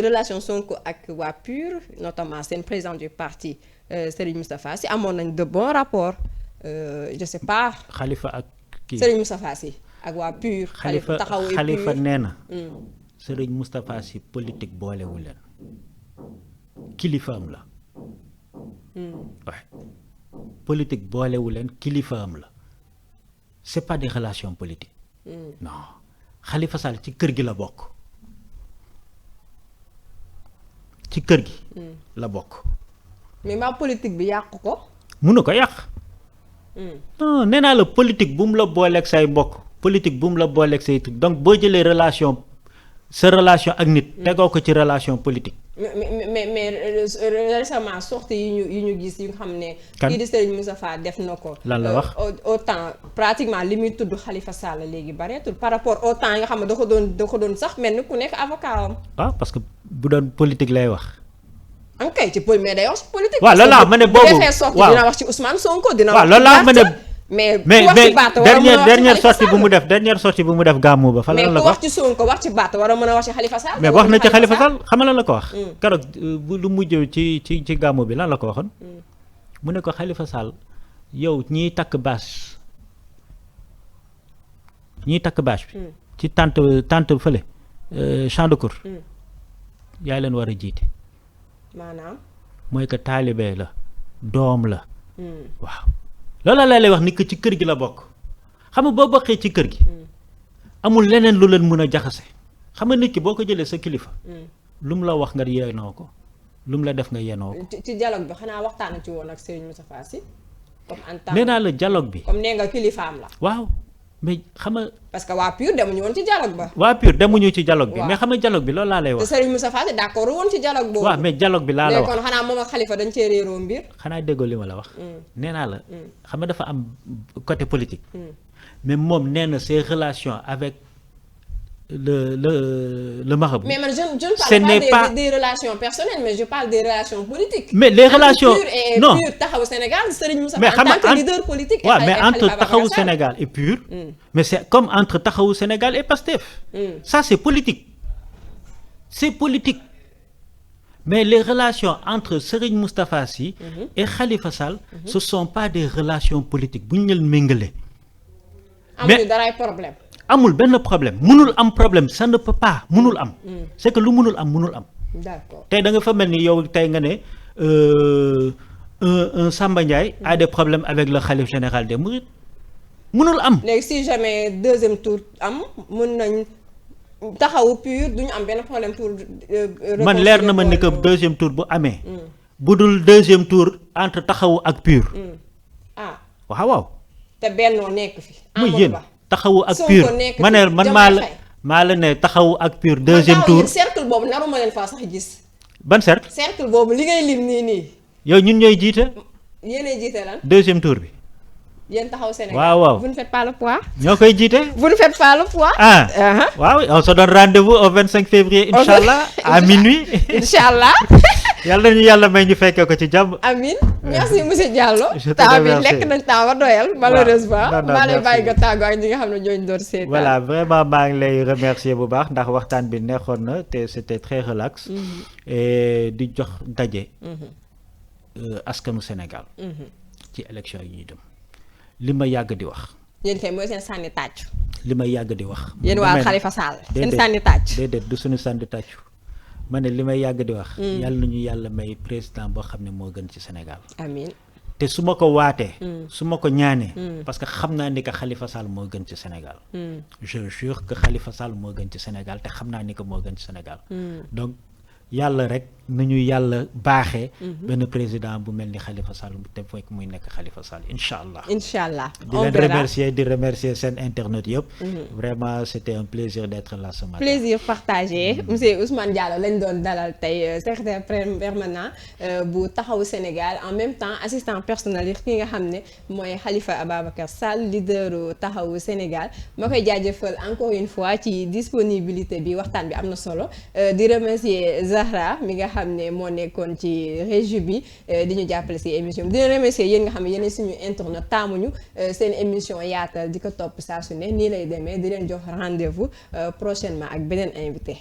Speaker 1: relation Sonko ak waa pur notamment seen président du parti Serigne Moustapha Sy amoon nañ de bons rapports je sais pas.
Speaker 2: Khalifa ak kii
Speaker 1: Serigne Moustapha Sy ak waa pur.
Speaker 2: Khalifa nee na. Serigne Moustapha Sy politique boolewu leen. kilifaam la. waaye politique boolewu leen kilifaam la c'est pas des relations politiques. non Khalifa Sall ci kër gi la bokk. ci kër gi. la bokk.
Speaker 1: mais ma politique bi yàq ko.
Speaker 2: mënu ko yàq. non nee naa la politique bu mu la booleeg say mbokk. politique bu mu la booleeg say truc donc boo jëlee relation sa relation ak nit. tegoo ko ci relation politique.
Speaker 1: mais récemment sortie yi ñu gis yu nga xam ne.
Speaker 2: kan
Speaker 1: kii di Serigne Moustapha def na ko.
Speaker 2: lan la wax
Speaker 1: autant pratiquement li muy tudd Khalifa Sall léegi bareetul par rapport au temps yi nga xam ne da ko doon sax mel ni ku nekk avocat am.
Speaker 2: waaw parce que bu doon politique lay wax.
Speaker 1: am kay ci mais day wax ci politique.
Speaker 2: waaw loolu laa ma ne boobu
Speaker 1: bu defee sortie dina wax ci Ousmane Sonko dina wax
Speaker 2: waaw loolu laa ma ne
Speaker 1: mais
Speaker 2: dernière sortie bu mu def gàmmu ba. fa la
Speaker 1: mais
Speaker 2: ko
Speaker 1: ku wax ci Sonko wax ci Barth war a mën a wax ci Khalifa Sall.
Speaker 2: mais wax na ci Khalifa Sall xam nga lan la ko wax. keroog lu mujj ci gàmmu bi lan la ko waxoon. mu ne ko Khalifa Sall yow ñiy takk bâche bi. ci tante fële champ de cour. yaa leen war a jiite.
Speaker 1: maanaam.
Speaker 2: mooy que taalibe la doom la. waaw loolu laa lay wax ni que ci kër gi la bokk xam nga boo bokkee ci kër gi. amul leneen lu leen mën a jaxase xam nga nit ki boo ko jëlee sa kilifa. lu mu la wax nga yenoo ko lu mu la def nga yenoo ko.
Speaker 1: ci dialogue bi xanaa waxtaan ci woon ak Serigne Moustapha Sy. comme en tant
Speaker 2: nee naa la dialogue bi.
Speaker 1: comme nee nga kilifaam la.
Speaker 2: waaw mais xam nga.
Speaker 1: parce que waa PUR demuñu woon ci dialogue ba.
Speaker 2: waa PUR demuñu ci dialogue bi.
Speaker 1: waaw
Speaker 2: mais xam nga dialogue bi loolu laa lay
Speaker 1: te
Speaker 2: wax.
Speaker 1: Serigne Moustapha Sy d'accord woon ci dialogue boobu.
Speaker 2: waaw mais dialogue bi laa la wax
Speaker 1: kon xanaa moom ak Khalifa dañ cee réeroo mbir.
Speaker 2: xanaa déggoo li ma la wax. nee naa la. xam nga dafa am côté politique. mais moom nee na ses relations avec le marabout.
Speaker 1: mais man je ne
Speaker 2: Ce
Speaker 1: parle
Speaker 2: n'est
Speaker 1: pas
Speaker 2: pas-
Speaker 1: des relations personnelles mais je parle des relations politiques.
Speaker 2: mais les relations
Speaker 1: PUR et
Speaker 2: non
Speaker 1: PUR taxawu Sénégal Serigne Moustapha
Speaker 2: mais
Speaker 1: en
Speaker 2: xam
Speaker 1: tant
Speaker 2: nga
Speaker 1: que leader politique.
Speaker 2: waaw mais
Speaker 1: et
Speaker 2: entre
Speaker 1: Khalifa
Speaker 2: taxawu
Speaker 1: Ababacar Sall.
Speaker 2: Sénégal et PUR. mais c'est comme entre taxawu Sénégal et PASTEF. ça c'est politique. c'est politique. mais les relations entre Serigne Moustapha Sy et Khalifa Sall ce sont pas des relations politiques bu ñu leen méngale.
Speaker 1: amuñu daraay problème.
Speaker 2: amul benn problème mënul am problème ça ne peut pas mënul am. c'est que lu mënul am mënul am.
Speaker 1: d'accord
Speaker 2: tey da nga fa mel ni yow tey nga ne un Samba Ndiaye a des problèmes avec le khalife général des Mourides mënul am.
Speaker 1: léegi si jamais deuxième tour am mën nañ taxawu PUR duñu am benn problème pour.
Speaker 2: man leer na ma ni que deuxième tour bu amee. bu dul deuxième tour entre taxawu ak PUR.
Speaker 1: ah
Speaker 2: waaw waaw.
Speaker 1: te bennoo nekk fi.
Speaker 2: muy
Speaker 1: Amadou
Speaker 2: yéen
Speaker 1: Ba.
Speaker 2: taxawu ak
Speaker 1: Sonko
Speaker 2: PUR
Speaker 1: nekk
Speaker 2: ma ne
Speaker 1: fi,
Speaker 2: man
Speaker 1: Diomaye
Speaker 2: maa la ne taxawu ak PUR
Speaker 1: man
Speaker 2: deuxième
Speaker 1: daaw
Speaker 2: tour
Speaker 1: yéen cercle boobu naruma leen faa sax gis.
Speaker 2: ban cercle
Speaker 1: cercle boobu li ngay lim nii
Speaker 2: yow ñun ñooy jiite
Speaker 1: yéenay jiite lan
Speaker 2: deuxième tour bi
Speaker 1: yéen taxaw Sénégal.
Speaker 2: waaw waaw
Speaker 1: vous ne faites pas le poids.
Speaker 2: ñoo koy jiite.
Speaker 1: vous ne faites pas le poids.
Speaker 2: ah
Speaker 1: Uh-huh.
Speaker 2: waaw on se donne rendez-vous au 25 février inchallah à minuit.
Speaker 1: Inch'Allah.
Speaker 2: yàlla nañu yàlla may ñu fekkee ko ci jàmm.
Speaker 1: Amin merci monsieur Diallo.
Speaker 2: Je te
Speaker 1: temps bi
Speaker 2: remercie.
Speaker 1: lekk nañ temps ba doyal malheureusement.
Speaker 2: non,
Speaker 1: maa lay
Speaker 2: merci.
Speaker 1: bàyyi nga tàggoo ak ñi nga xam ne ñooñu doon seetaan.
Speaker 2: voilà vraiment maa ngi lay remercier bu baax ndax waxtaan bi neexoon na te c'était très relax. et di jox daje. askanu Sénégal. ci élection yi ñuy dem li ma yàgg di wax.
Speaker 1: yéen kay mooy seen sànni tàccu.
Speaker 2: li ma yàgg di wax.
Speaker 1: yéen waa Khalifa Sall. seen sànni tàccu
Speaker 2: déedéet du suñu sànni tàccu. ma ne li may yàgg di wax. yàlla nañu yàlla may président boo xam ne moo gën ci Sénégal.
Speaker 1: amiin.
Speaker 2: te su ma ko waatee. su ma ko ñaanee. parce que xam naa ni que Khalifa Sall moo gën ci Sénégal. je jure que Khalifa Sall moo gën ci Sénégal te xam naa ni que moo gën ci Sénégal. donc yàlla rek nañu yàlla baaxee. benn président bu mel ni Khalifa Sall te fekk muy nekk Khalifa Sall incha allah.
Speaker 1: incha allah
Speaker 2: di leen remercier seen internet yëpp. vraiment c'était un plaisir d'être là ce matin.
Speaker 1: plaisir partagé monsieur Ousmane Diallo lañ doon dalal tey secrétaire permanent bu taxawu Sénégal en même temps assistant personnel ki nga xam ne mooy Khalifa Ababacar Sall leader taxawu Sénégal ma koy jaajëfal encore une fois ci disponibilité bi waxtaan bi am na solo di remercier Zahra mi nga xam ne moo nekkoon ci régie bi di ñu jàppale ci émission bi dina remercier yéen nga xam ne yéen suñu internet taamuñu seen émission yaatal di ko topp saa su ne nii lay demee di leen jox rendez-vous prochainement ak beneen invité.